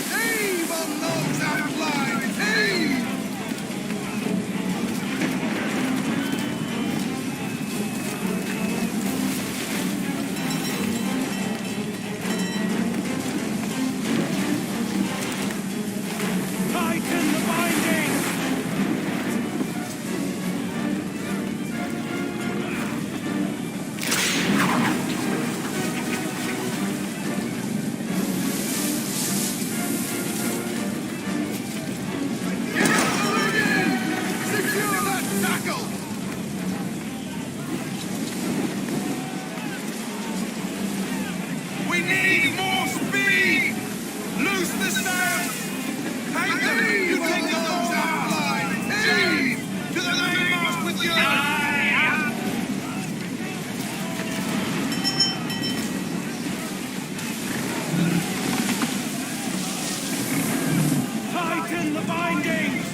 Heave on those outlines! Heave! Tighten the binding! Get up the rigging! Secure that tackle! We need more speed! Loose the sails! Take them! You take the boat outline! Heave! To the mainmast with you! Tighten the bindings!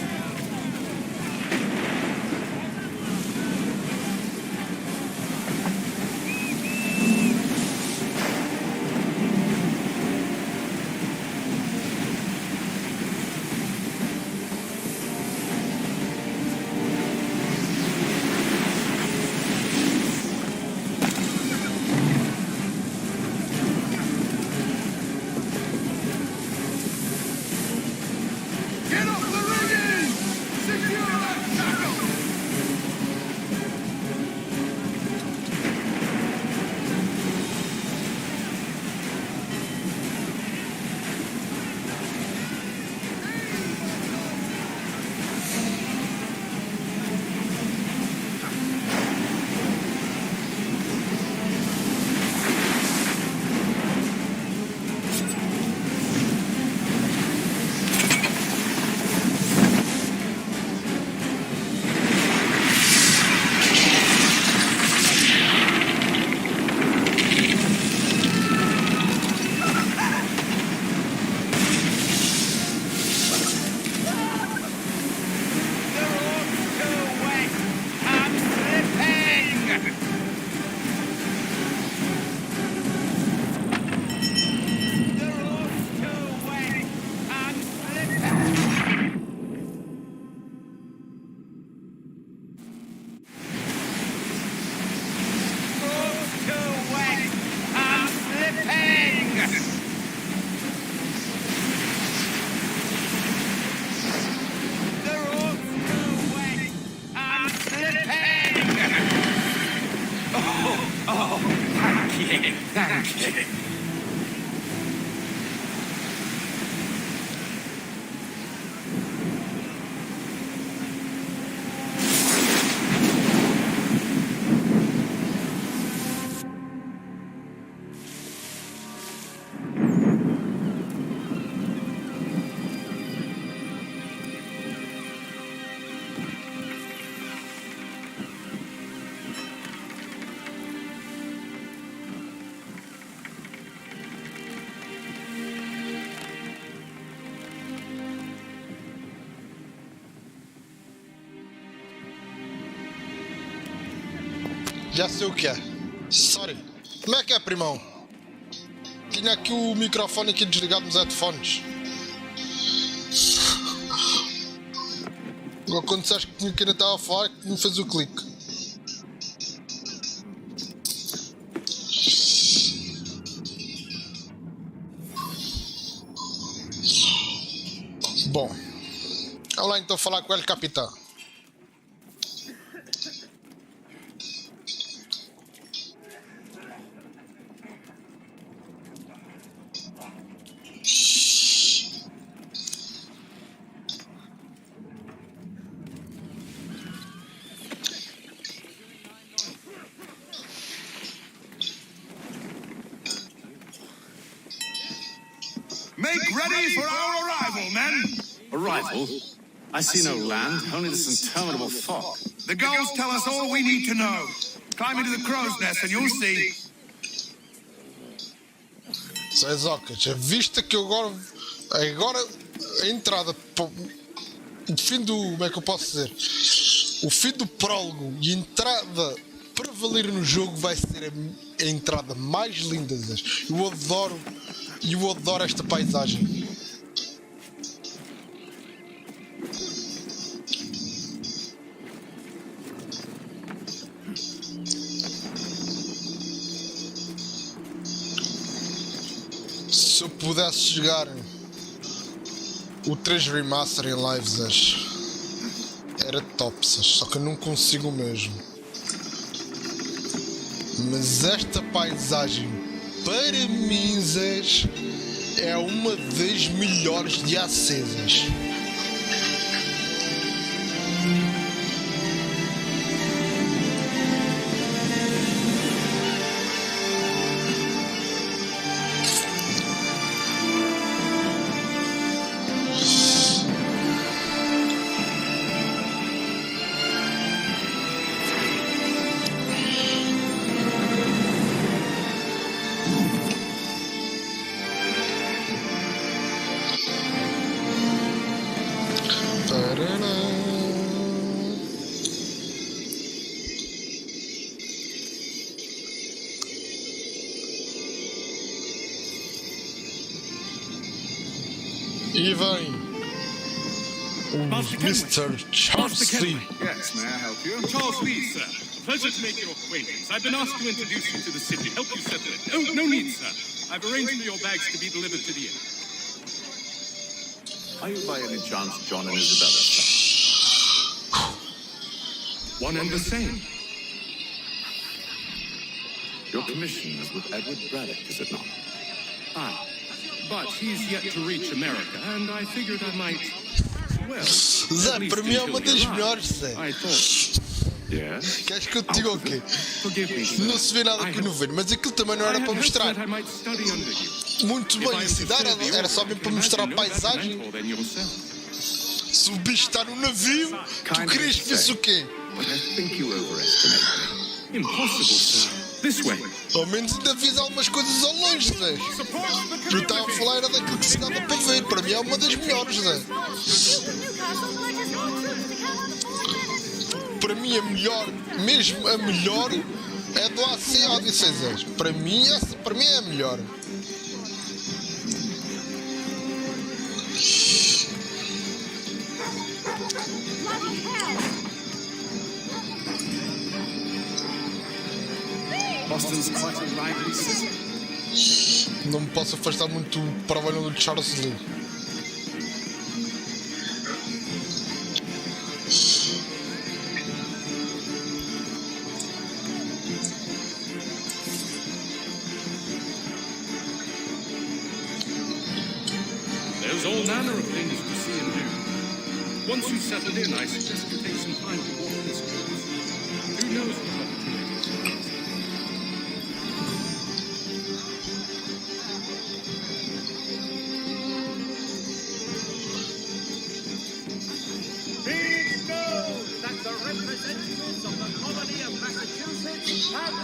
Get off the rigging! Secure that tackle! Thank you. Já sei o que é. Sorry. Como é que é, primão? Tinha aqui o microfone aqui desligado nos headphones. Agora quando disseste que ainda estava a falar, que me fez o clique. Bom, vamos lá então falar com ele, capitão. Make ready for our arrival, men! Arrival? I see no land, only this interminable fog. The gulls tell us all we need to know. Climb into the crow's nest and you'll see. Zocas, a vista que eu agora a entrada, o fim do, como é que eu posso dizer, o fim do prólogo e a entrada para valer no jogo vai ser a entrada mais linda. Eu adoro esta paisagem. Se eu pudesse jogar o 3 Remaster em lives, era top, só que eu não consigo mesmo. Mas esta paisagem, para mim, é uma das melhores de acesas. E vem o Mr. Charles Lee. Yes, may I help you? Charles Lee, sir. Pleasure to make your acquaintance. I've been asked to introduce you to the city. Help you settle it. Oh, no need, sir. I've arranged for your bags to be delivered to the inn. Are you by any chance John and Isabella? One and the same. Your commission is with Edward Braddock, is it not? Ah, but he's yet to reach America, and I figured I might, well, Zé, para mim é uma das melhores, Zé. I thought. Yes. Queres que eu te diga o quê? Não se vê nada aqui no vídeo, mas aquilo também não era para mostrar. Muito bem, a cidade era só mesmo para mostrar a paisagem. Se o bicho está no navio, tu querias que fosse o quê? Impossible, sir. This way. Ao menos ainda fiz algumas coisas ao longe, Zé. Eu estava a falar era daquilo que se dava para ver. Para mim é uma das melhores, Zé. Para mim a melhor, mesmo a melhor, é do AC Odyssey, Zé. Para mim é a melhor. Boston's quite a lively city. Não me posso afastar muito para o olho do Charles Lee. There's all manner of things to see and do. Once you've settled in, I suggest you take some time to walk the streets. Who knows what opportunities will arise?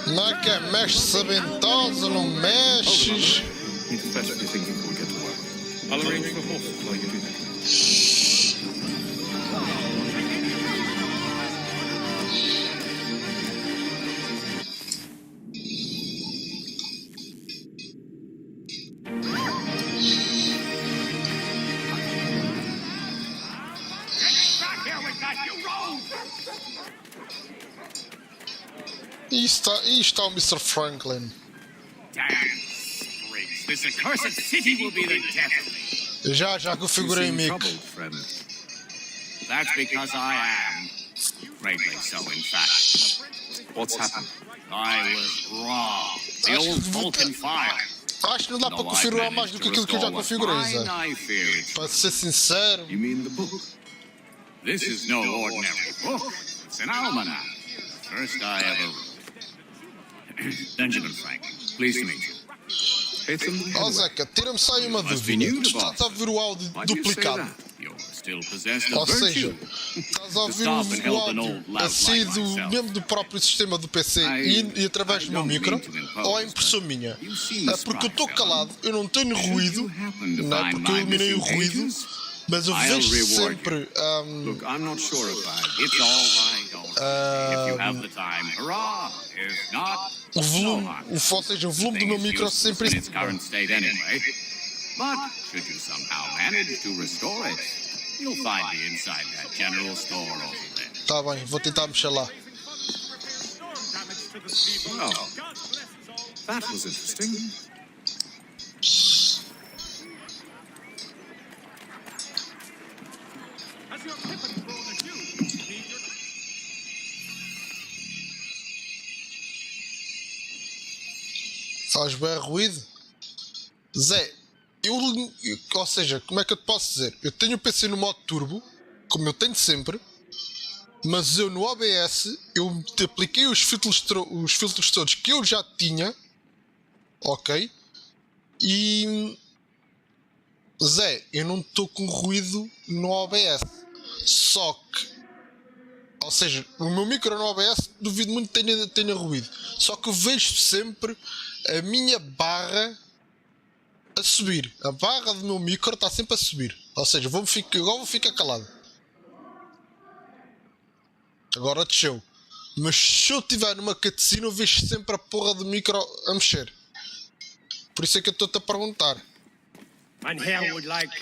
Não é que é mexe sabentosa, não mexes. Need to fetch a few things before we get to work. I'll arrange for horses while you do that. E está o Mr. Franklin. Damn sprigs. This accursed city will be the death of me. Já configurei o mic. That's because I am. Greatly so, in fact. What's happened? I was wrong. The old Vulcan file. Acho que não dá para configurar mais do que aquilo que eu já configurei, Zé. Para ser sincero. You mean the book? This is no ordinary book. It's an almanac. First I ever wrote. Benjamin Franklin, pleased to meet you. Ó Zeca, tira-me só aí uma dúvida. Tu estás a ouvir o áudio duplicado. Ou seja, estás a ouvir o áudio a sair mesmo do próprio sistema do PC e através do meu micro, ou é impressão minha? É porque eu estou calado, eu não tenho ruído, não é porque eu eliminei o ruído, mas eu vejo sempre o volume, ou seja, o volume do meu micro sempre. But should you somehow manage to restore it, you'll find me inside that general store over there. Tá bem, vou tentar mexer lá. Oh, that was interesting. Faz bem ruído? Zé, ou seja, como é que eu te posso dizer? Eu tenho o PC no modo turbo, como eu tenho sempre, mas eu no OBS eu apliquei os filtros todos que eu já tinha, ok? E Zé, eu não estou com ruído no OBS, só que, ou seja, o meu micro no OBS duvido muito que tenha ruído, só que eu vejo sempre a minha barra a subir. A barra do meu micro está sempre a subir. Ou seja, agora vou ficar calado. Agora desceu. Mas se eu estiver numa cutscene eu vejo sempre a porra do micro a mexer. Por isso é que eu estou-te a perguntar. And here would like.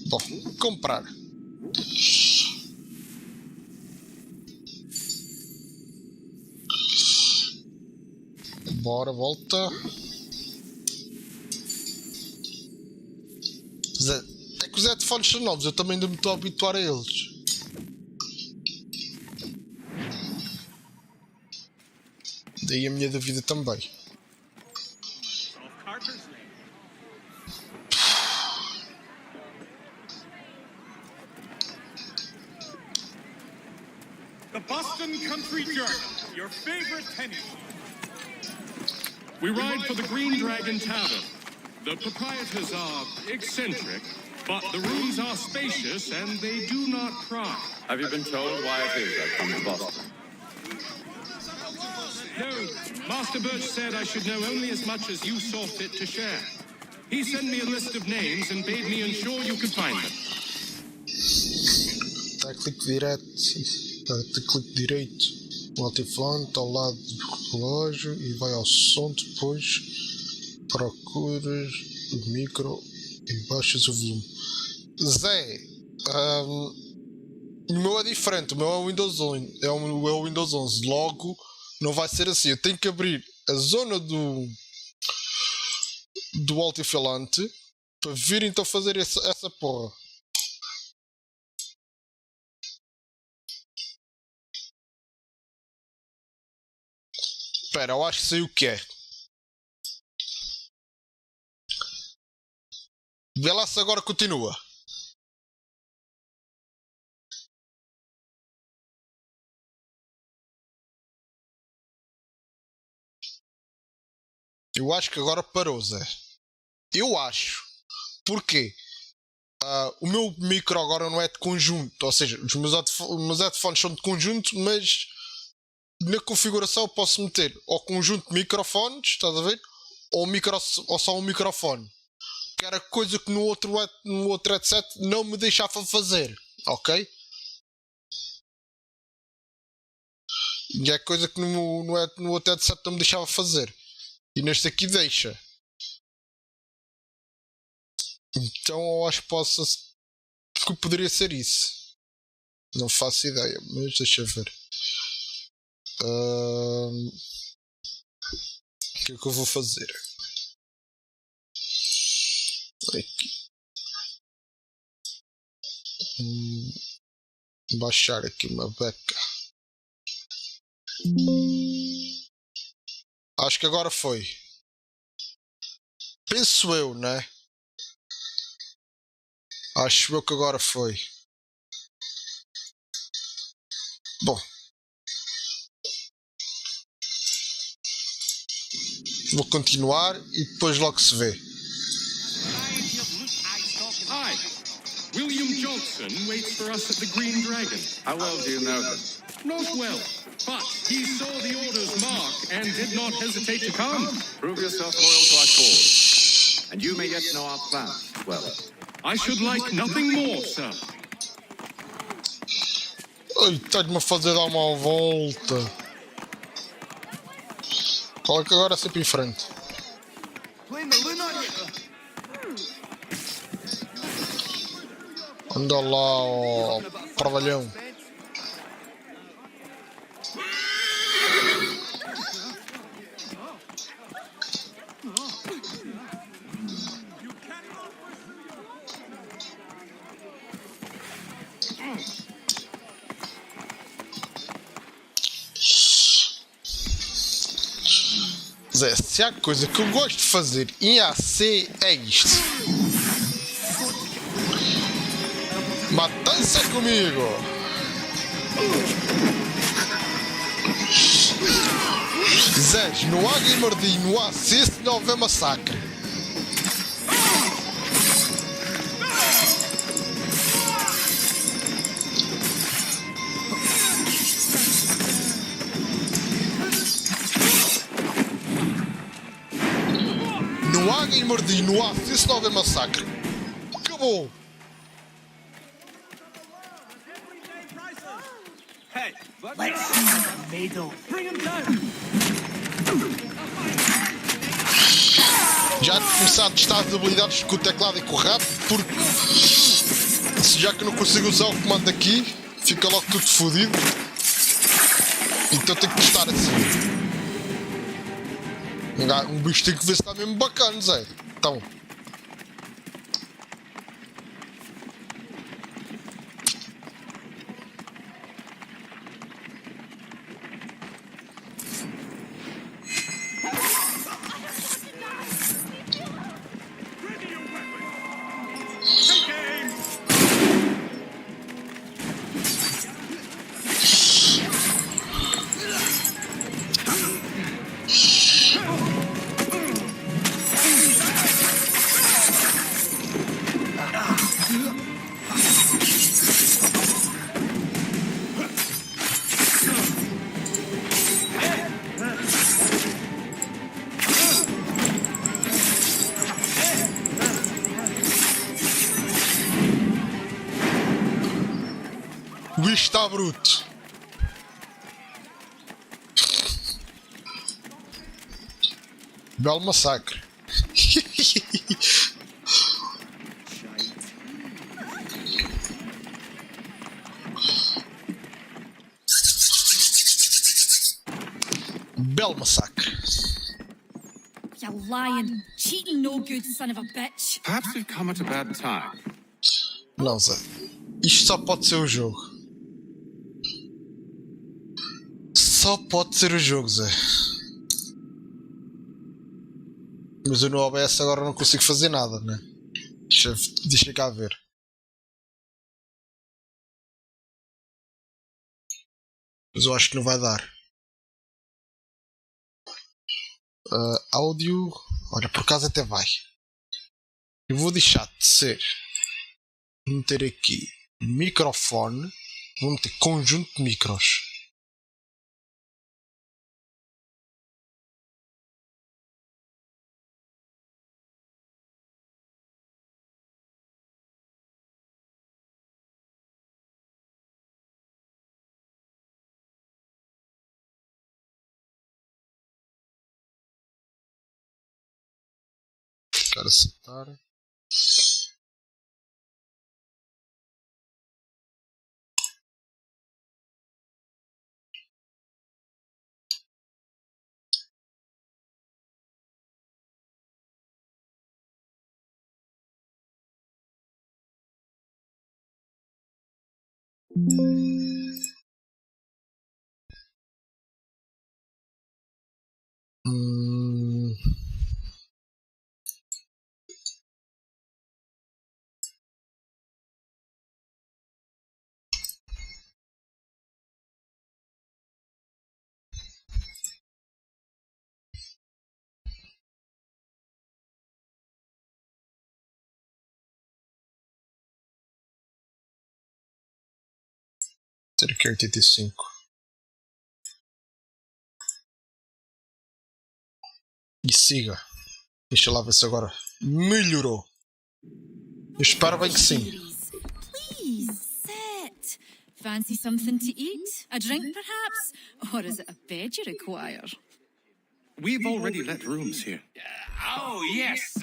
Bom, comprar. Bora, volta. É que os headphones são novos, eu também ainda me estou a habituar a eles. Daí a minha dúvida também. The Boston Country Journal, your favorite penny. We ride for the Green Dragon Tavern. The proprietors are eccentric, but the rooms are spacious and they do not cry. Have you been told why it is I've come to Boston? No, Master Birch said I should know only as much as you saw fit to share. He sent me a list of names and bade me ensure you could find them. Tá, clique direito no altifalante ao lado do relógio e vai ao som. Depois procuras o micro e baixas o volume. Zé, o meu é diferente, o meu é o Windows 11, é o Windows 11, logo não vai ser assim. Eu tenho que abrir a zona do altifalante para vir então fazer essa porra. Espera, eu acho que sei o que é. Vê lá se agora continua. Eu acho que agora parou, Zé. Eu acho. Porquê? O meu micro agora não é de conjunto. Ou seja, os meus headphones são de conjunto, mas na configuração eu posso meter ou conjunto de microfones, estás a ver? Ou só um microfone. Que era coisa que no outro headset não me deixava fazer. Ok? E é coisa que no outro headset não me deixava fazer. E neste aqui deixa. Então eu acho que posso que poderia ser isso. Não faço ideia, mas deixa ver. O que é que eu vou fazer? Aqui. Baixar aqui uma beca. Acho que agora foi. Penso eu, né? Acho eu que agora foi. Bom. Vou continuar e depois logo se vê. Hi. William Johnson waits for us at the Green Dragon. How well do you know him? Not well, but he saw the order's mark and did not hesitate to come. Prove yourself loyal to our cause, and you may yet know our plans well. I should like nothing more, sir. Ai, estás-me a fazer dar uma volta. Coloca agora sempre em frente. Anda lá, ó, trabalhão. Zé, se há coisa que eu gosto de fazer em AC é isto. Matança comigo! Zé, não há GamerDi, não há AC se não houver massacre. Não há GamerDi, não há AC se não houver massacre. Acabou! Já começar a testar as habilidades com o teclado e com o rato, porque já que não consigo usar o comando aqui, fica logo tudo fodido. Então tenho que testar assim. Um bicho tem que ver se está mesmo bacana, Zé. Então. O bicho está bruto. Belo massacre. Belo massacre. You lying, cheating, no good son of a bitch. Perhaps we've come at a bad time. Não, Zé. Isto só pode ser o jogo. Só pode ser o jogo, Zé. Mas eu no OBS agora não consigo fazer nada, né? Deixa cá ver. Mas eu acho que não vai dar. Áudio. Olha, por acaso até vai. Eu vou deixar de ser. Vou meter aqui microfone. Vou meter conjunto de micros. Para aceitar. Aqui 85. E siga. Deixa lá ver se agora melhorou. Eu espero bem que sim. Please, sit. Fancy something to eat? A drink, perhaps? Or is it a bed you require? We've already let rooms here. Oh, yes.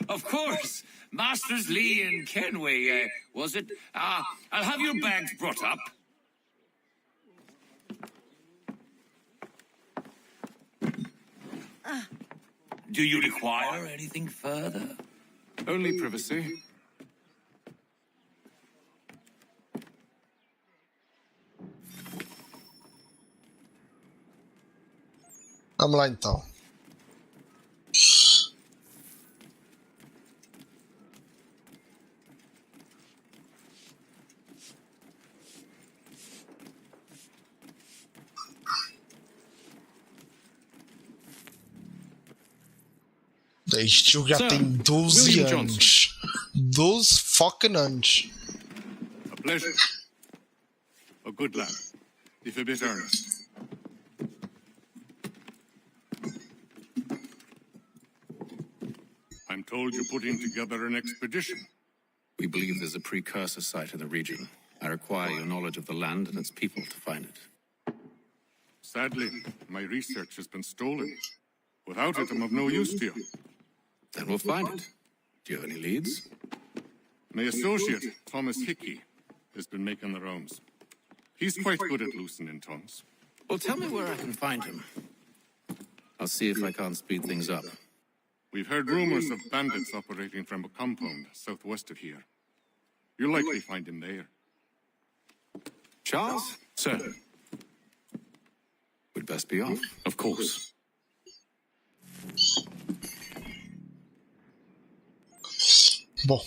Of course. Masters Lee and Kenway, was it? I'll have your bags brought up. Do you require anything further? Only privacy. Vamos lá então. Este jogo já tem 12 anos. 12 fucking anos. A pleasure. A good lad, if a bit earnest. I'm told you're putting together an expedition. We believe there's a precursor site in the region. I require your knowledge of the land and its people to find it. Sadly, my research has been stolen. Without it, I'm of no use to you. Then we'll find it. Do you have any leads? My associate, Thomas Hickey, has been making the rounds. He's quite good at loosening tongues. Well, tell me where I can find him. I'll see if I can't speed things up. We've heard rumors of bandits operating from a compound southwest of here. You'll likely find him there. Charles? Sir. We'd best be off. Of course. Bom,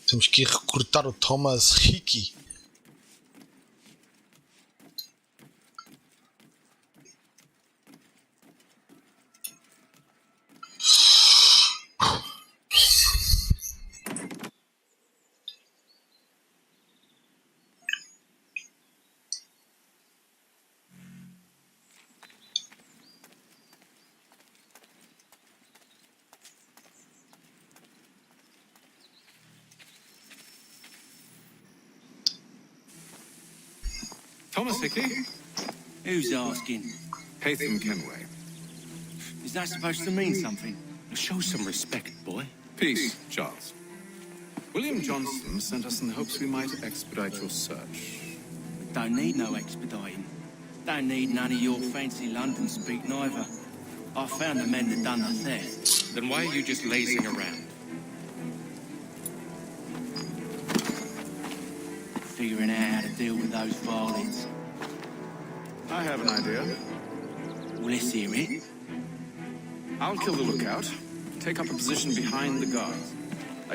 temos que ir recrutar o Thomas Hickey. Thomas Hickey? Who's asking? Haytham Kenway. Is that supposed to mean something? Show some respect, boy. Peace, Charles. William Johnson sent us in the hopes we might expedite your search. Don't need no expediting. Don't need none of your fancy London speak neither. I found the men that done the theft. Then why are you just lazing around? Figuring out how to deal with those varlets. I have an idea. Well, let's hear it. I'll kill the lookout, take up a position behind the guards.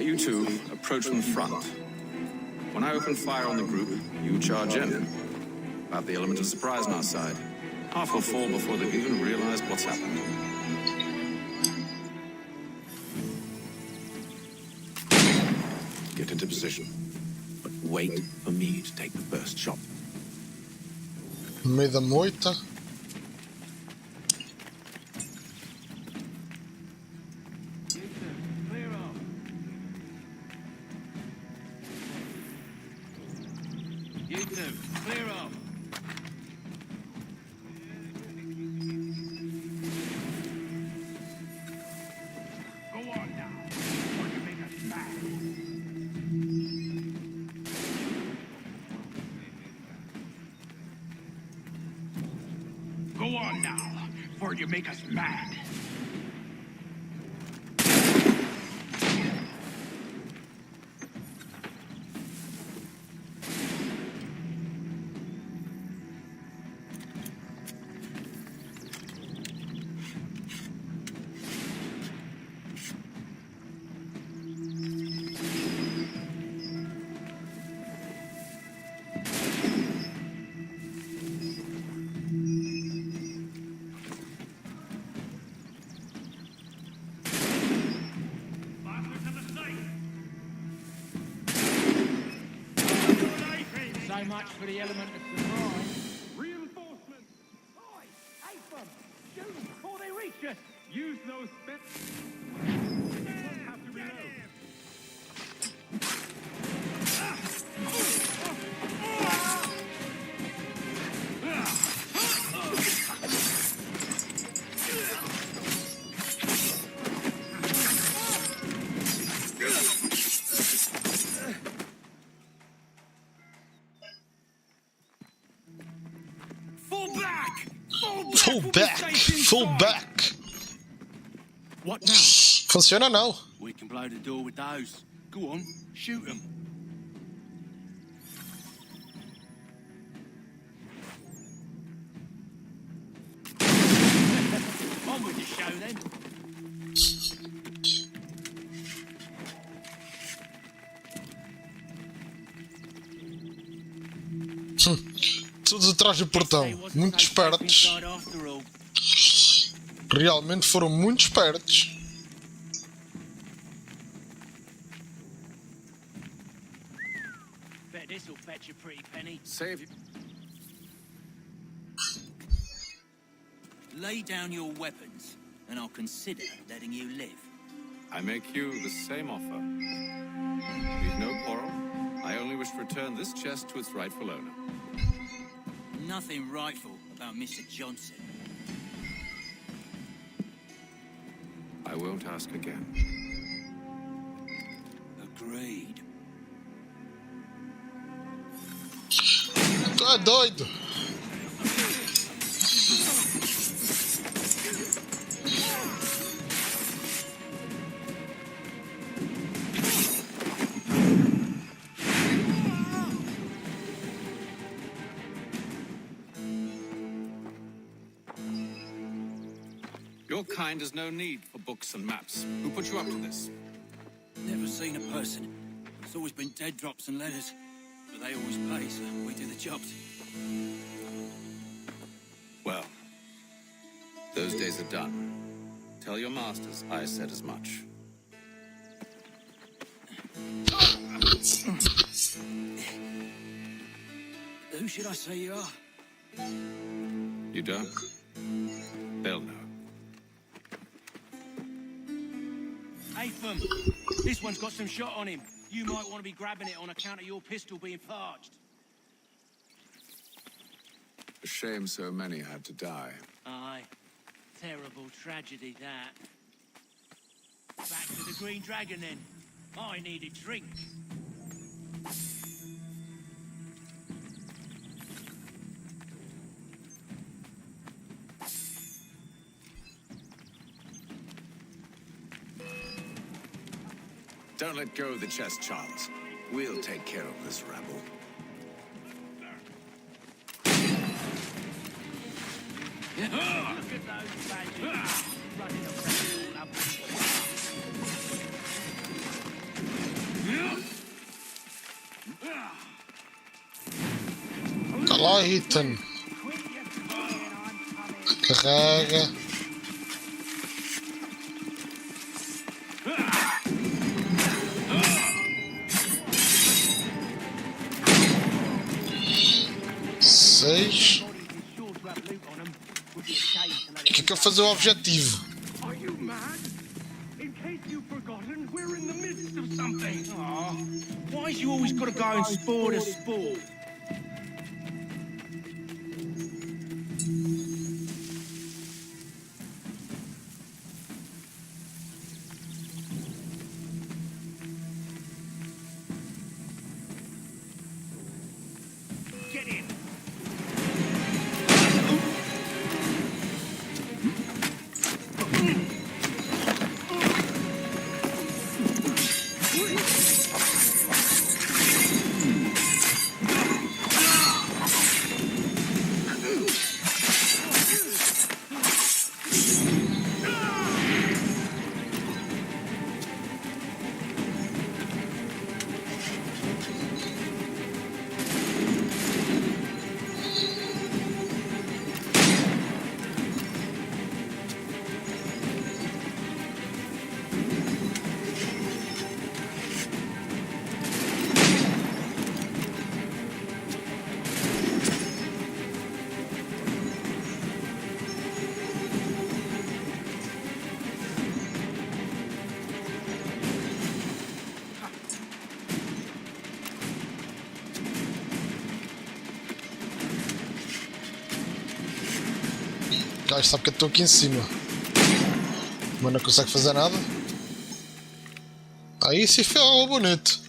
You two approach from the front. When I open fire on the group, you charge in. About the element of surprise on our side. Half will fall before they've even realized what's happened. Get into position. But wait for me to take the first shot. No meio da moita. Go on now, before you make us mad. so much for the element of surprise. Reinforcements! Oi! Hey, bum! Shoot them before they reach us! Use those have to reload. Full back. What now? Funciona não. We can blow the door with those. Go on, shoot them. On with the show then. Tudo atrás do portão. Muito espertos. Realmente foram muito espertos. Bet this'll fetch a pretty penny. Save you. Lay down your weapons, and I'll consider letting you live. I make you the same offer. We've no quarrel. I only wish to return this chest to its rightful owner. Nothing rightful about Mr. Johnson. I won't ask again. Agreed. Tá doido. Your kind has no need for books and maps. Who put you up to this? Never seen a person. It's always been dead drops and letters. But they always pay, so we do the jobs. Well, those days are done. Tell your masters I said as much. Who should I say you are? You don't? They'll know. Hey, Fum, this one's got some shot on him. You might want to be grabbing it on account of your pistol being parched. A shame so many had to die. Aye. Terrible tragedy, that. Back to the Green Dragon, then. I need a drink. Don't let go of the chest, Charles. We'll take care of this rabble. Look at those badges running around all up. Tá lá, Ethan. Carrega. O que é que eu fazer o objetivo? Are you mad? In case you've forgotten, we're in the midst of something. Aw, why's you always got to go and spoil the sport? Get in. gajo sabe que eu estou aqui em cima. Mas não consegue fazer nada. Aí se ferrou bonito.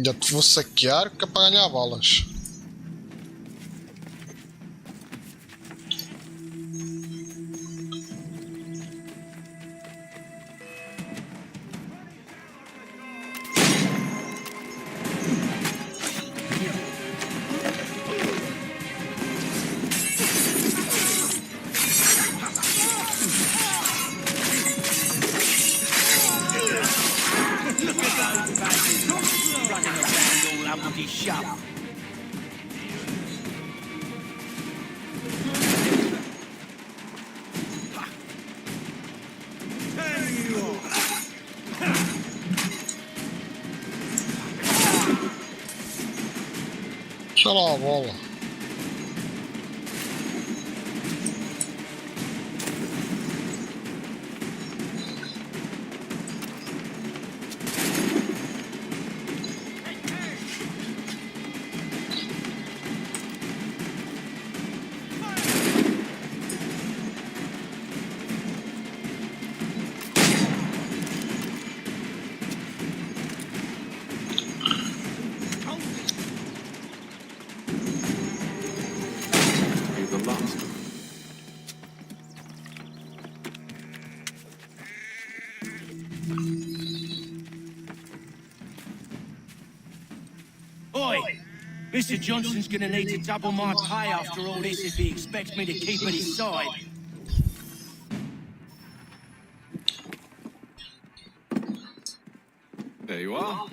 Já te vou saquear que é para ganhar balas. Deixa lá a bola. Oi! Mr. Johnson's gonna need to double my pay after all this if he expects me to keep at his side. There you are.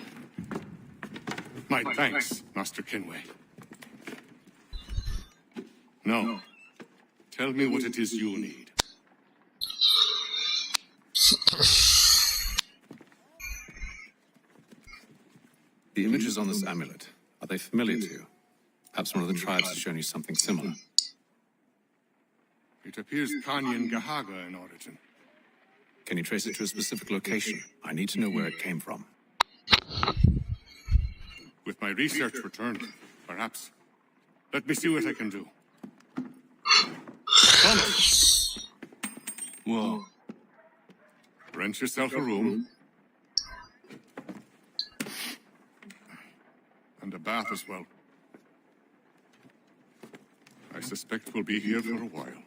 My thanks, Master Kenway. Now, tell me what it is you need. The images on this amulet, are they familiar to you? Perhaps one of the tribes has shown you something similar. It appears Kanyan Gahaga in origin. Can you trace it to a specific location? I need to know where it came from. With my research returned, perhaps. Let me see what I can do. Thomas! Whoa. Rent yourself a room. And a bath as well. I suspect we'll be here for a while.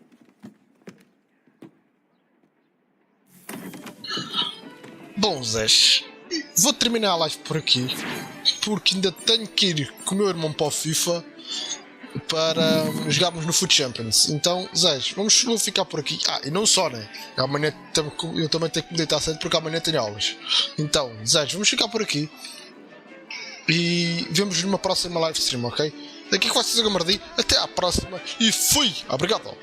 Bom, Zés, vou terminar a live por aqui, porque ainda tenho que ir com o meu irmão para o FIFA para jogarmos no Foot Champions. Então, Zés, vamos ficar por aqui. Ah, e não só, né? Amanhã eu também tenho que me deitar cedo porque amanhã tenho aulas. Então, Zés, vamos ficar por aqui e vemos numa próxima live stream, ok? Daqui com vocês, GamerDi, até à próxima e fui! Obrigado!